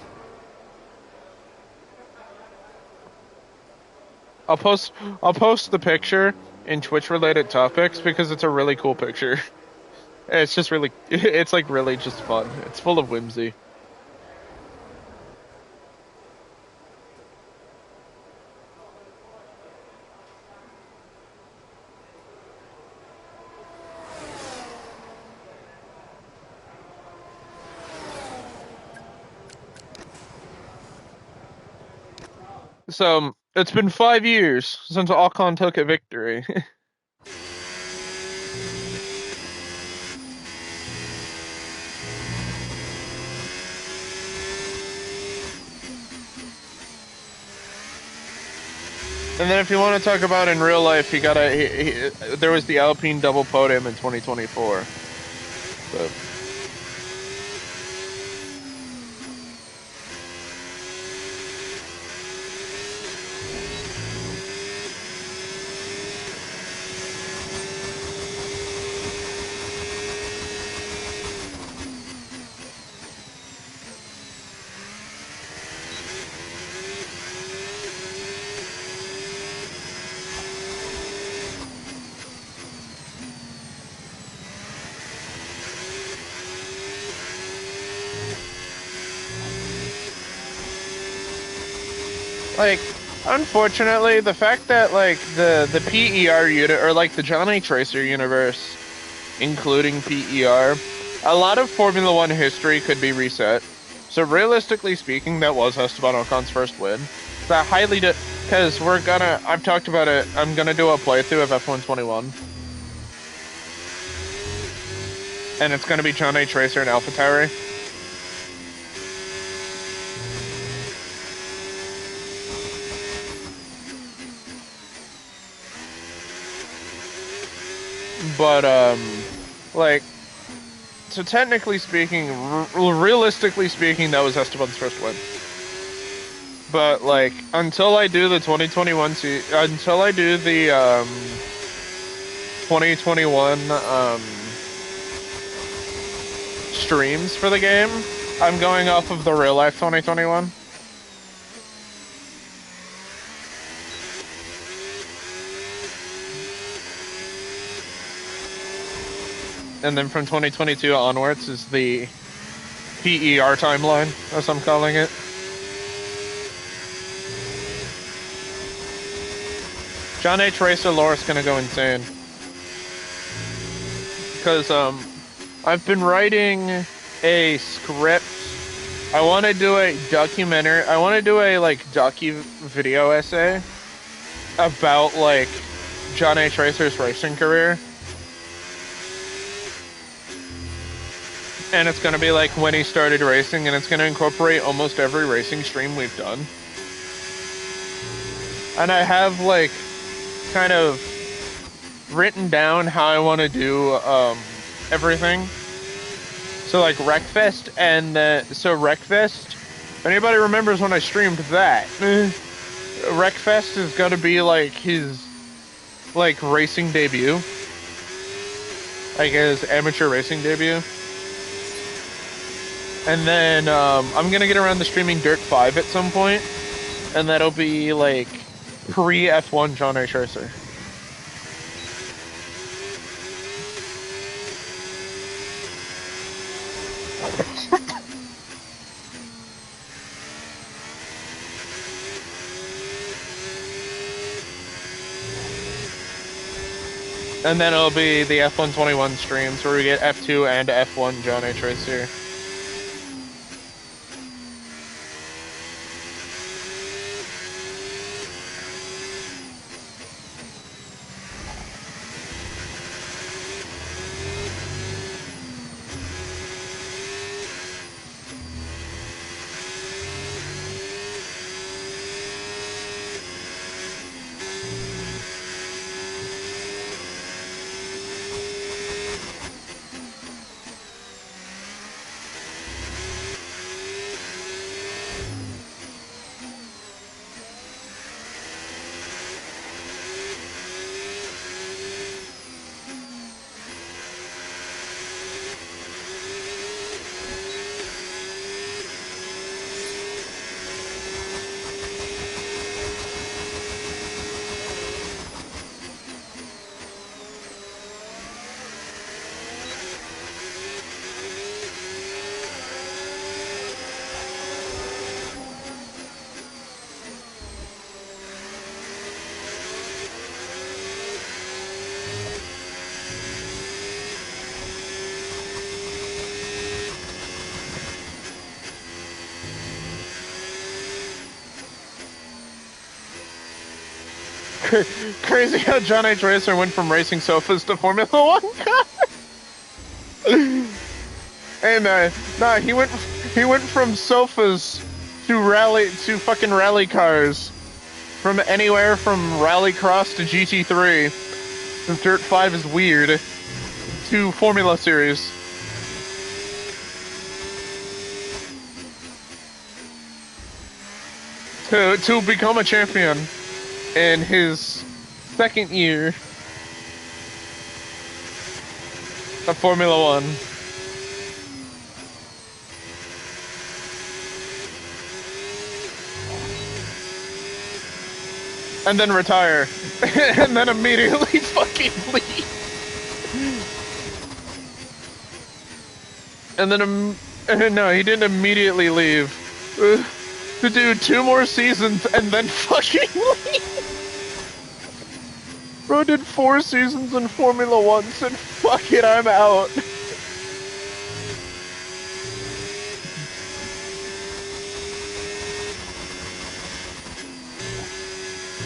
I'll post the picture in Twitch-related topics because it's a really cool picture. It's just really, it's like really just fun. It's full of whimsy. So, it's been 5 years since Ocon took a victory. And then if you want to talk about in real life, there was the Alpine double podium in 2024. So. Like, unfortunately, the fact that, like, the PER unit, or, like, the Johnny Tracer universe, including PER, a lot of Formula 1 history could be reset. So, realistically speaking, that was Esteban Ocon's first win. That highly because I've talked about it, I'm gonna do a playthrough of F1 21. And it's gonna be Johnny Tracer and AlphaTauri. But, like, so technically speaking, realistically speaking, that was Esteban's first win. But, like, until I do the 2021, until I do the, 2021, streams for the game, I'm going off of the real life 2021. And then from 2022 onwards is the PER timeline, as I'm calling it. John H. Racer lore's gonna go insane. Because, I've been writing a script. I want to do a documentary. I want to do a, like, docu-video essay about, like, John H. Racer's racing career. And it's going to be like when he started racing, and it's going to incorporate almost every racing stream we've done. And I have, like, kind of written down how I want to do everything. So, like, Wreckfest Wreckfest, if anybody remembers when I streamed that, Wreckfest is going to be, like, his, like, racing debut. Like, his amateur racing debut. And then, I'm gonna get around to streaming Dirt 5 at some point, and that'll be, like, pre-F1 John H. Racer. And then it'll be the F1 21 streams where we get F2 and F1 John H. Racer. Crazy how John H. Racer went from racing sofas to Formula One cars. And nah, he went from sofas to fucking rally cars, from anywhere from Rallycross to GT3, since Dirt 5 is weird, to Formula Series. To become a champion in his second year of Formula One. And then retire. And then immediately fucking leave. And then, no, he didn't immediately leave. To do 2 more seasons and then fucking leave. Bro did 4 seasons in Formula One, said, fuck it, I'm out.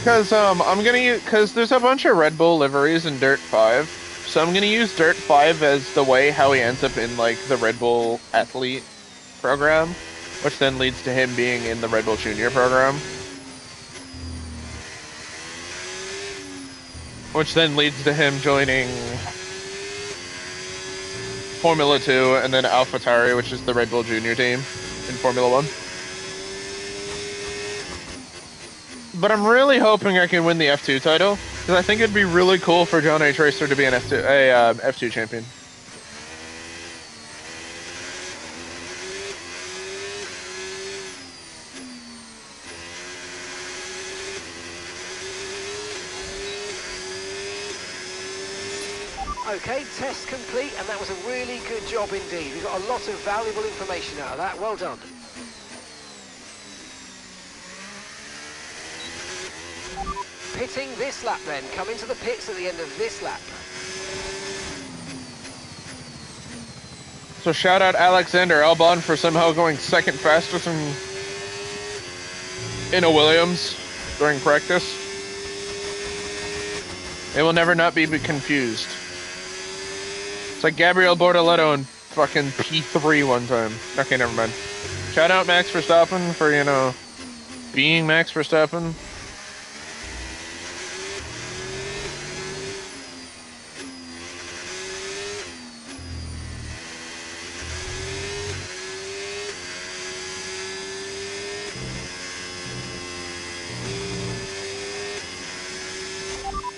Cause there's a bunch of Red Bull liveries in Dirt 5, so I'm gonna use Dirt 5 as the way how he ends up in, like, the Red Bull athlete program, which then leads to him being in the Red Bull Junior program. Which then leads to him joining Formula 2 and then AlphaTauri, which is the Red Bull Junior team in Formula 1. But I'm really hoping I can win the F2 title, because I think it'd be really cool for John H. Racer to be an F2 champion. Okay, test complete, and that was a really good job indeed. We got a lot of valuable information out of that. Well done. Pitting this lap then. Come into the pits at the end of this lap. So shout out Alexander Albon for somehow going second fastest in a Williams during practice. It will never not be confused. It's like Gabriel Bortoletto in fucking P3 one time. Okay, never mind. Shout out Max Verstappen for, you know, being Max Verstappen.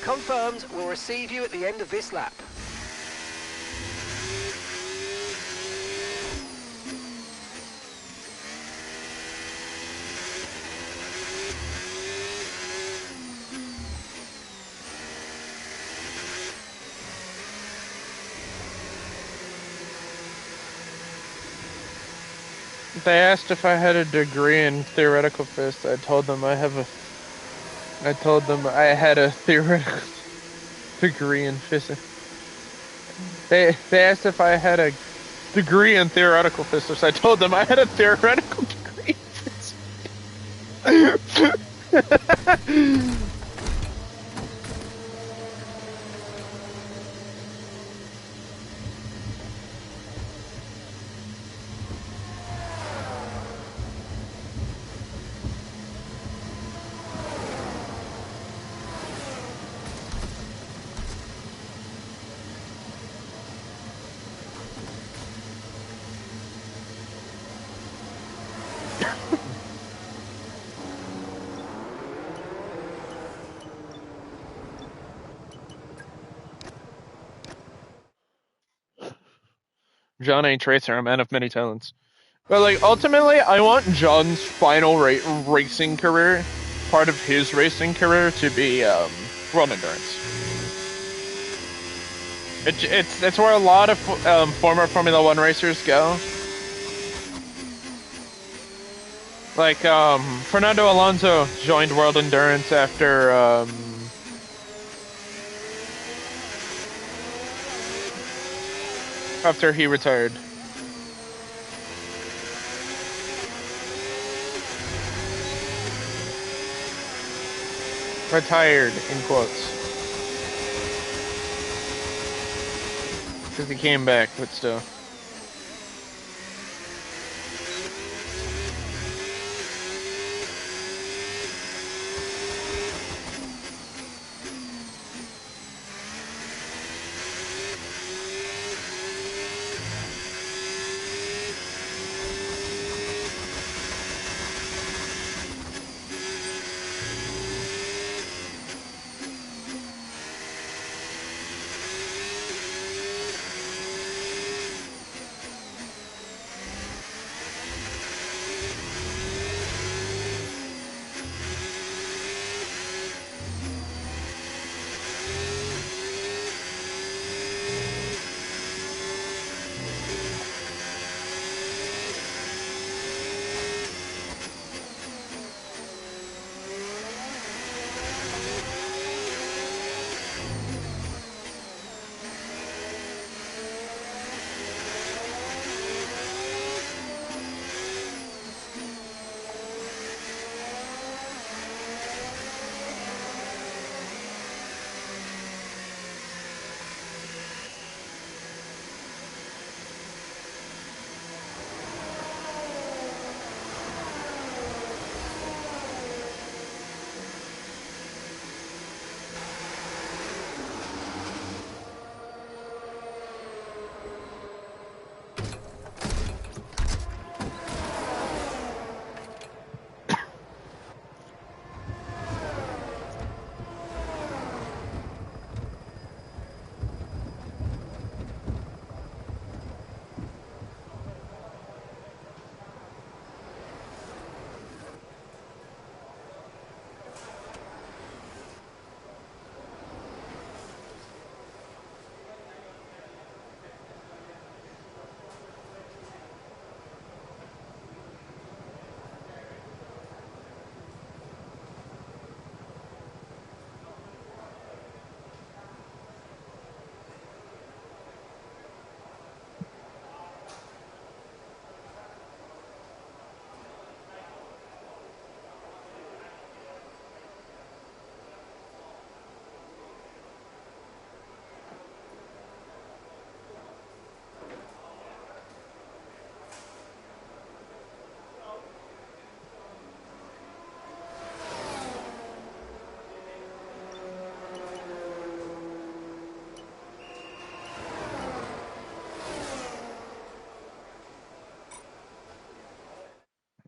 Confirmed, we'll receive you at the end of this lap. They asked if I had a degree in theoretical physics. I told them I had a theoretical degree in physics. They asked if I had a degree in theoretical physics. I told them I had a theoretical degree in physics. John H. Racer, a man of many talents. But, like, ultimately, I want John's final racing career, part of his racing career, to be World Endurance. It's where a lot of former Formula 1 racers go. Like, Fernando Alonso joined World Endurance after he retired. Retired, in quotes. Because he came back, but still.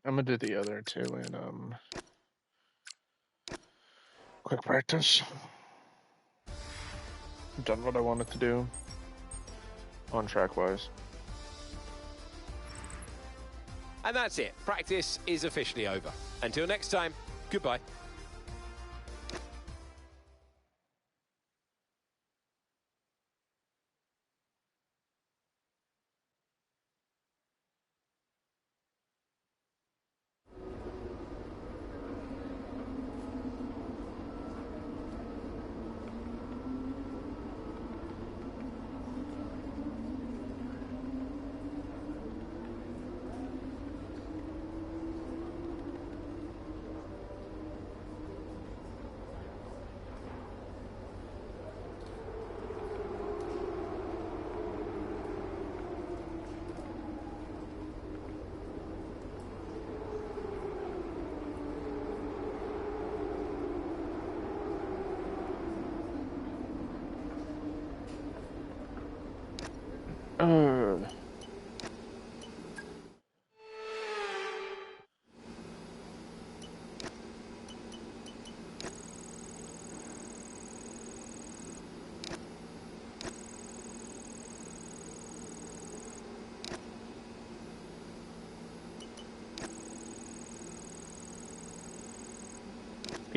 I'm gonna do the other two in quick practice. I've done what I wanted to do on track wise. And that's it. Practice is officially over. Until next time, goodbye.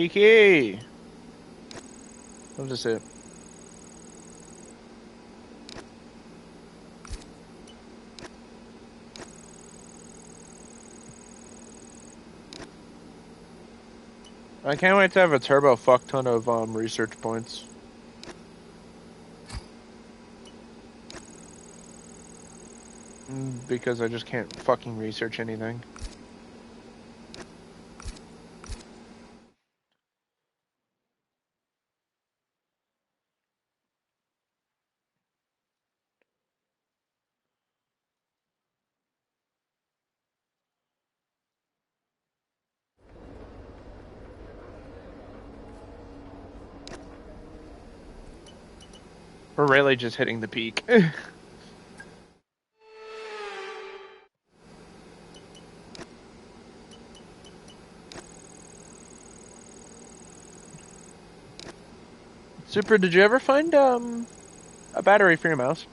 PK! I'll just say it. I can't wait to have a turbo fuck ton of research points. Because I just can't fucking research anything. We're really just hitting the peak. Super, did you ever find a battery for your mouse?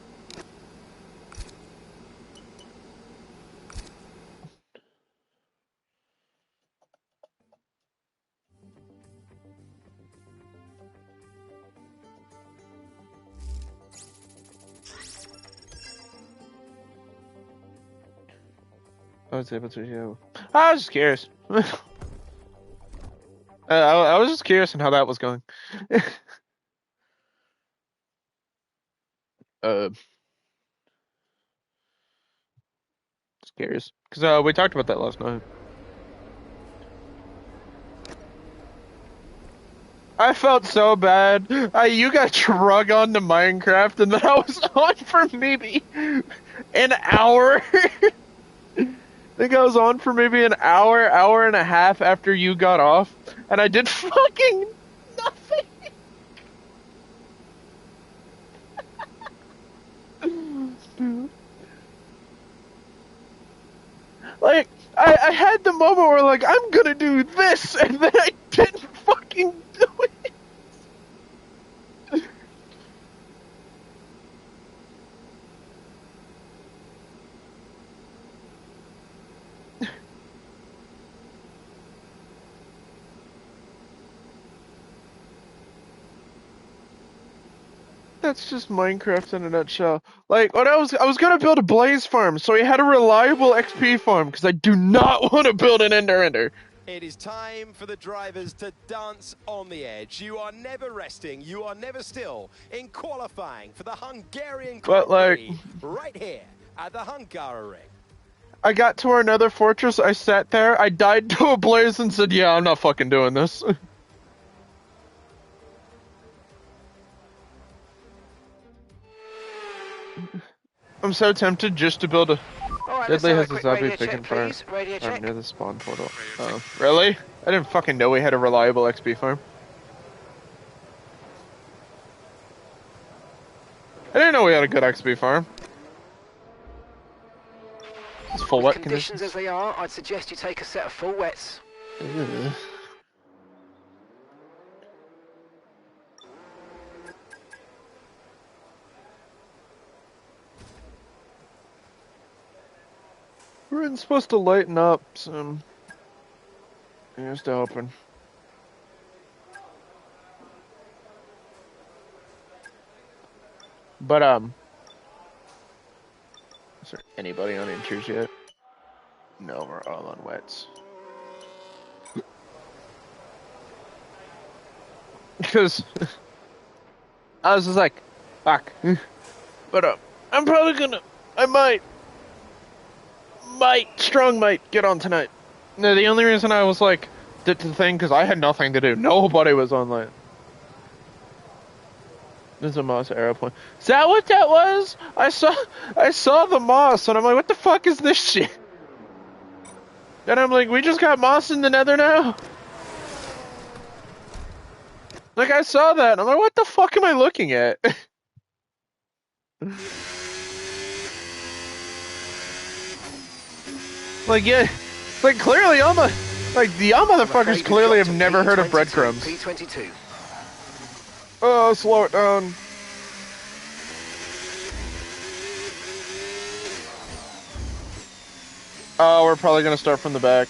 I was able to, yeah. I was just curious. I was just curious on how that was going. Just curious. Because we talked about that last night. I felt so bad. You got drug onto Minecraft, and then I was on for maybe an hour. I think I was on for maybe an hour, hour and a half after you got off, and I did fucking nothing. Like, I had the moment where, like, I'm gonna do this, and then I didn't fucking do it. That's just Minecraft in a nutshell. Like, when I was gonna build a blaze farm, so I had a reliable XP farm, because I do not want to build an ender. It is time for the drivers to dance on the edge. You are never resting, you are never still in qualifying for the Hungarian Grand Prix right here at the Hungaroring. I got to our nether fortress, I sat there, I died to a blaze and said, yeah, I'm not fucking doing this. I'm so tempted just to build a... Right, Deadly has a zombie picking farm near the spawn portal. Oh, really? I didn't fucking know we had a reliable XP farm. I didn't know we had a good XP farm. It's full wet conditions as they are, I'd suggest you take a set of full wets. Ugh. We're supposed to lighten up some. Here's to open. But is there anybody on inters yet? No, we're all on wets. Because I was just like, fuck. But I'm probably gonna. I might get on tonight. No, the only reason I was like, did the thing, because I had nothing to do. Nobody was online. There's a moss arrow point. Is that what that was? I saw the moss, and I'm like, what the fuck is this shit? And I'm like, we just got moss in the nether now? Like, I saw that, and I'm like, what the fuck am I looking at? Like, yeah, like, clearly all the, like, y'all motherfuckers clearly have never heard of breadcrumbs. P22. Oh, slow it down. Oh, we're probably gonna start from the back.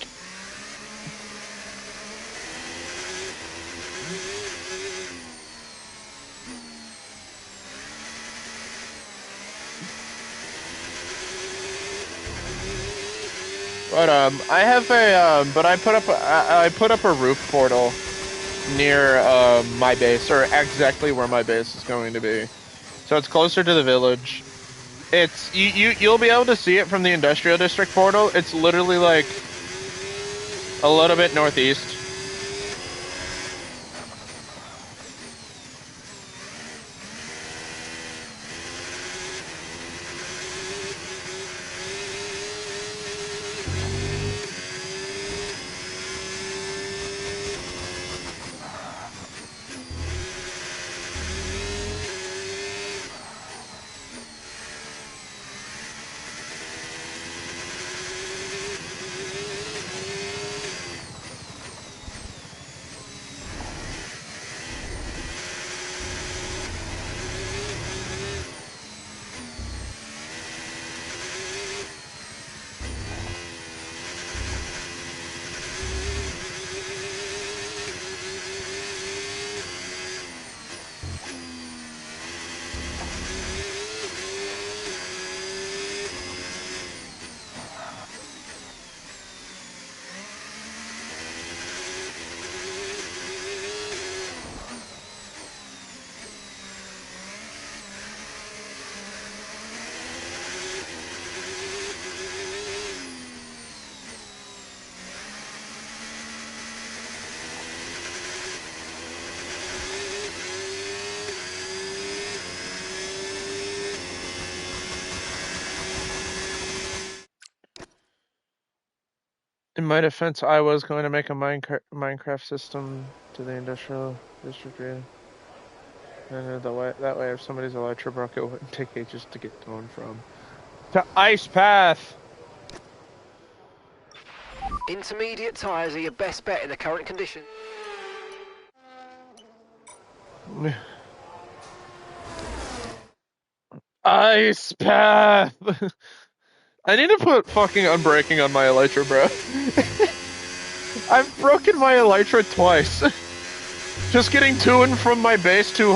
But I have a but I put up a roof portal near my base, or exactly where my base is going to be. So it's closer to the village. It's you'll be able to see it from the industrial district portal. It's literally like a little bit northeast. my defense, I was going to make a Minecraft system to the industrial district. And that way, if somebody's elytra broke, it wouldn't take ages to get to and from. To Ice Path! Intermediate tyres are your best bet in the current condition. Ice Path! I need to put fucking unbreaking on my elytra, bro. I've broken my elytra twice. Just getting to and from my base to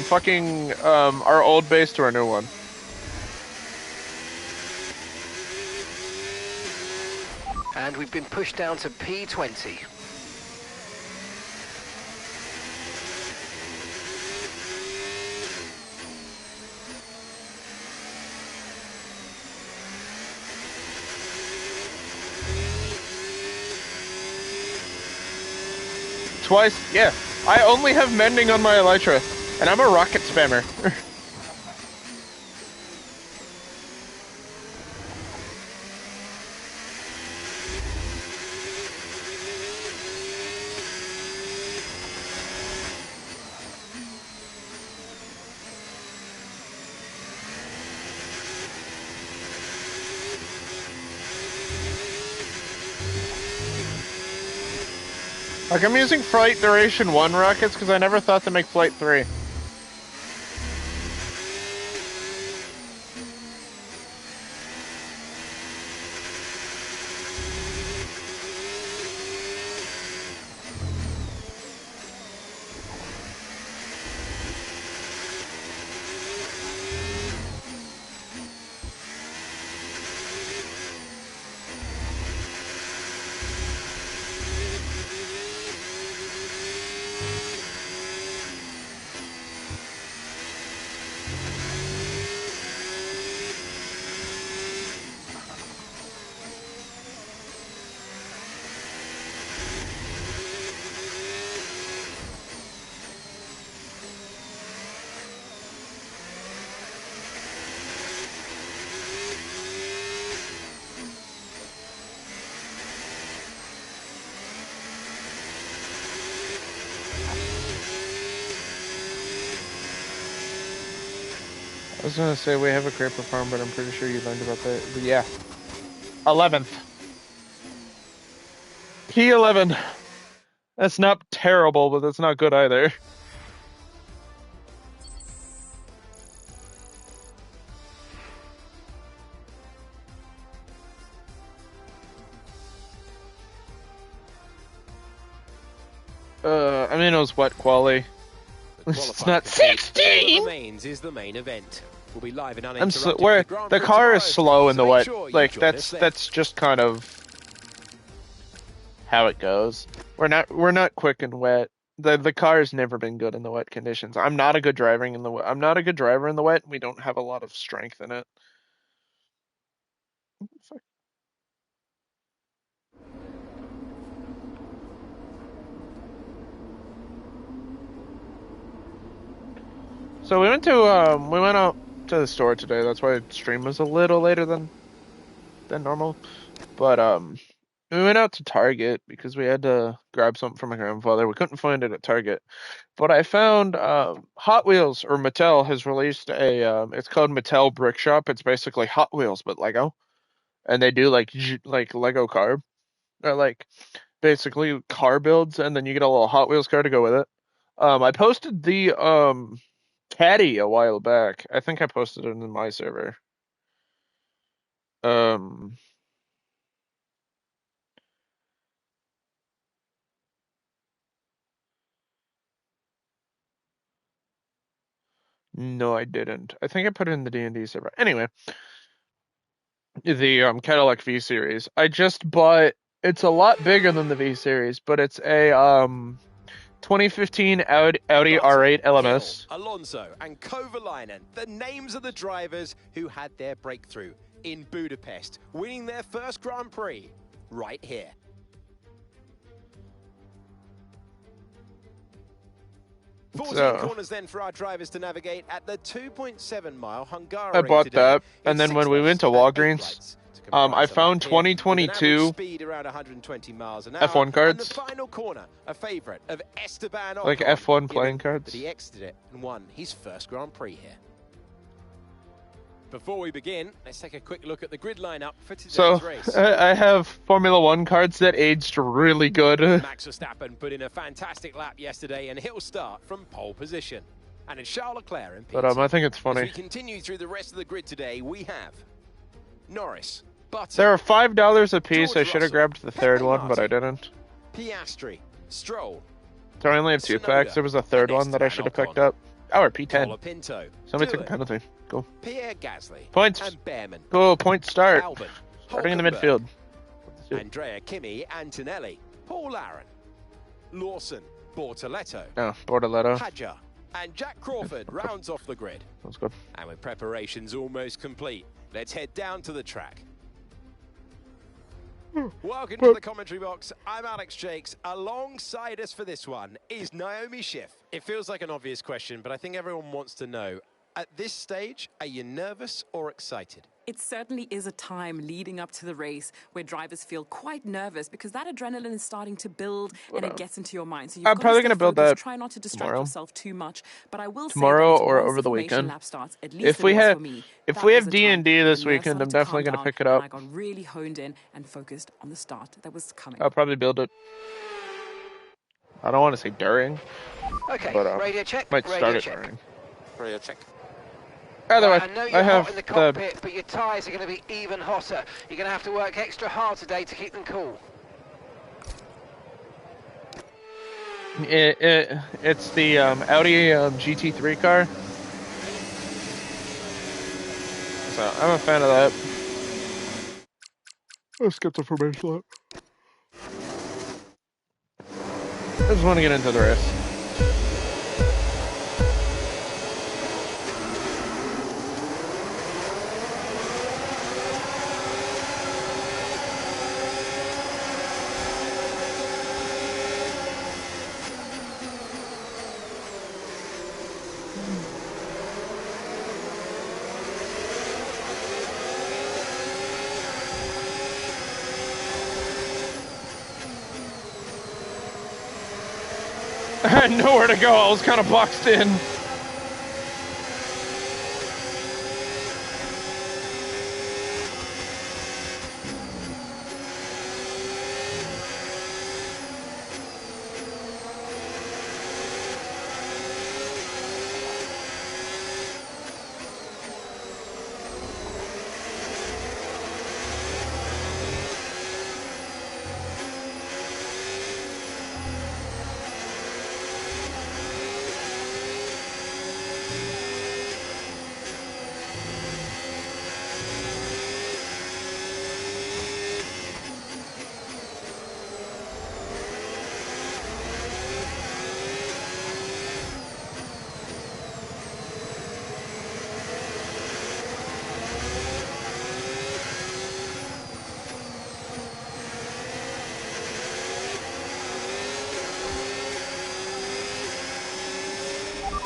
fucking our old base to our new one. And we've been pushed down to P20. Twice? Yeah. I only have mending on my elytra, and I'm a rocket spammer. Like, I'm using Flight Duration 1 rockets because I never thought to make Flight 3. I was gonna say we have a creeper farm, but I'm pretty sure you learned about that. But yeah. 11th. P11. That's not terrible, but that's not good either. I mean, it was wet quali. It's not 16! Remains is the main event. We'll be live and where the car is slow in the wet. Like, that's just kind of how it goes. We're not quick and wet. The car's never been good in the wet conditions. I'm not a good driver in the wet. I'm not a good driver in the wet. We don't have a lot of strength in it. Fuck. So we went out to the store today. That's why the stream was a little later than normal. But we went out to Target because we had to grab something for my grandfather. We couldn't find it at Target. But I found Hot Wheels, or Mattel, has released a it's called Mattel Brick Shop. It's basically Hot Wheels but Lego. And they do like Lego car, or like basically car builds, and then you get a little Hot Wheels car to go with it. I posted the Caddy a while back. I think I posted it in my server. No, I didn't. I think I put it in the D&D server. Anyway, the Cadillac V series. I just bought. It's a lot bigger than the V series, but it's a 2015 Audi R8 LMS. Hill, Alonso and Kovalainen, the names of the drivers who had their breakthrough in Budapest, winning their first Grand Prix right here. So, 14 corners then for our drivers to navigate at the 2.7 mile Hungarian. I bought that, and then when we went to Walgreens, I found 2022 speed around 120 miles an hour. F1 cards. And the final corner, a favourite of Esteban Ocon, Like F1 playing cards. But he exited it and won his first Grand Prix here. Before we begin, let's take a quick look at the grid lineup for today's race. I have Formula 1 cards that aged really good. Max Verstappen put in a fantastic lap yesterday, and he'll start from pole position. And it's Charles Leclerc in P2. But I think it's funny. As we continue through the rest of the grid today, we have Norris, Button. There are $5 a piece. George I should have Russell, grabbed the third Pepe one, but I Martin, didn't. Piastri, Stroll. So I only have 2 Tsunoda, packs. There was a third and one that I Esteban should have picked Ocon. up. Or P10. Colapinto, Somebody took a Dillon, penalty. Go. Pierre Gasly, Points. and Behrman. Go. Point start. Albon, Starting in the Hulkenberg, midfield. Andrea Kimi, Antonelli, Paul Aaron, Lawson, Bortoletto, Oh, Bortoletto. Hadjar, and Jack Crawford rounds off the grid. That's good. And with preparations almost complete, let's head down to the track. Welcome to the commentary box. I'm Alex Jakes. Alongside us for this one is Naomi Schiff. It feels like an obvious question, but I think everyone wants to know, at this stage, are you nervous or excited? It certainly is a time leading up to the race where drivers feel quite nervous because that adrenaline is starting to build and it gets into your mind. So I'm probably going to build that Try not to distract tomorrow. yourself too much. But I will Tomorrow say that or once over the formation weekend. lap starts, at least If it we was have for me, if that we was have the time D&D this when nerves weekend, I'm started to definitely calm going to pick it down, up. and I got really honed in and focused on the start that was coming. I'll probably build it. I don't want to say during, Okay, but radio check. might radio start it check. during. Radio check. Either way, I know I you're have hot in the the cockpit, but your tyres are going to be even hotter. You're going to have to work extra hard today to keep them cool. it's the Audi GT3 car. So I'm a fan of that. Let's get the formation lap. I just want to get into the race. I had nowhere to go. I was kind of boxed in.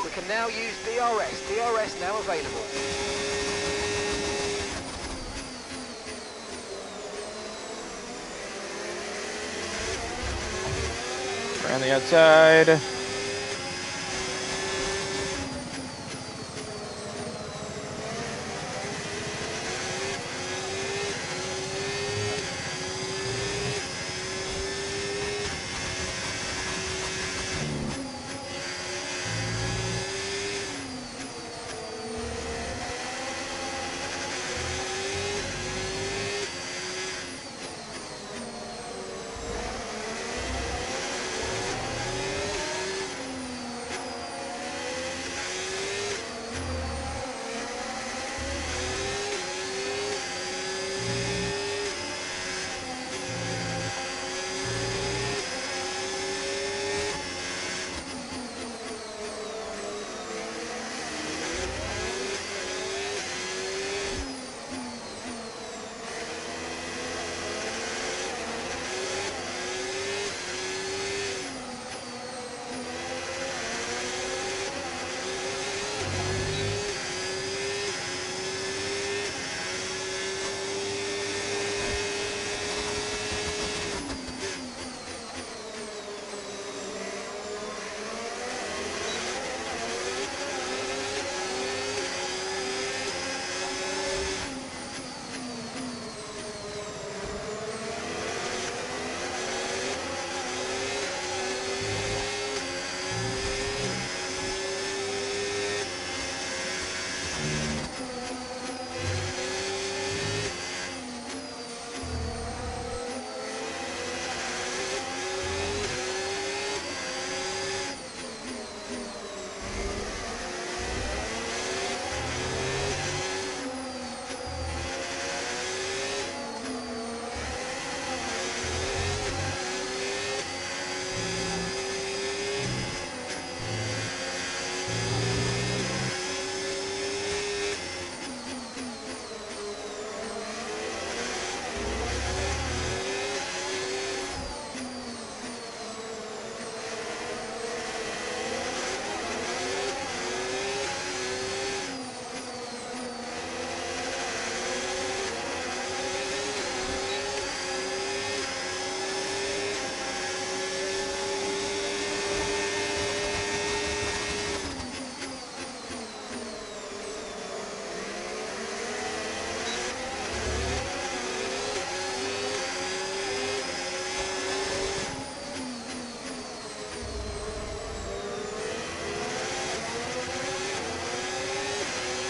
We can now use DRS. DRS now available. Around the outside.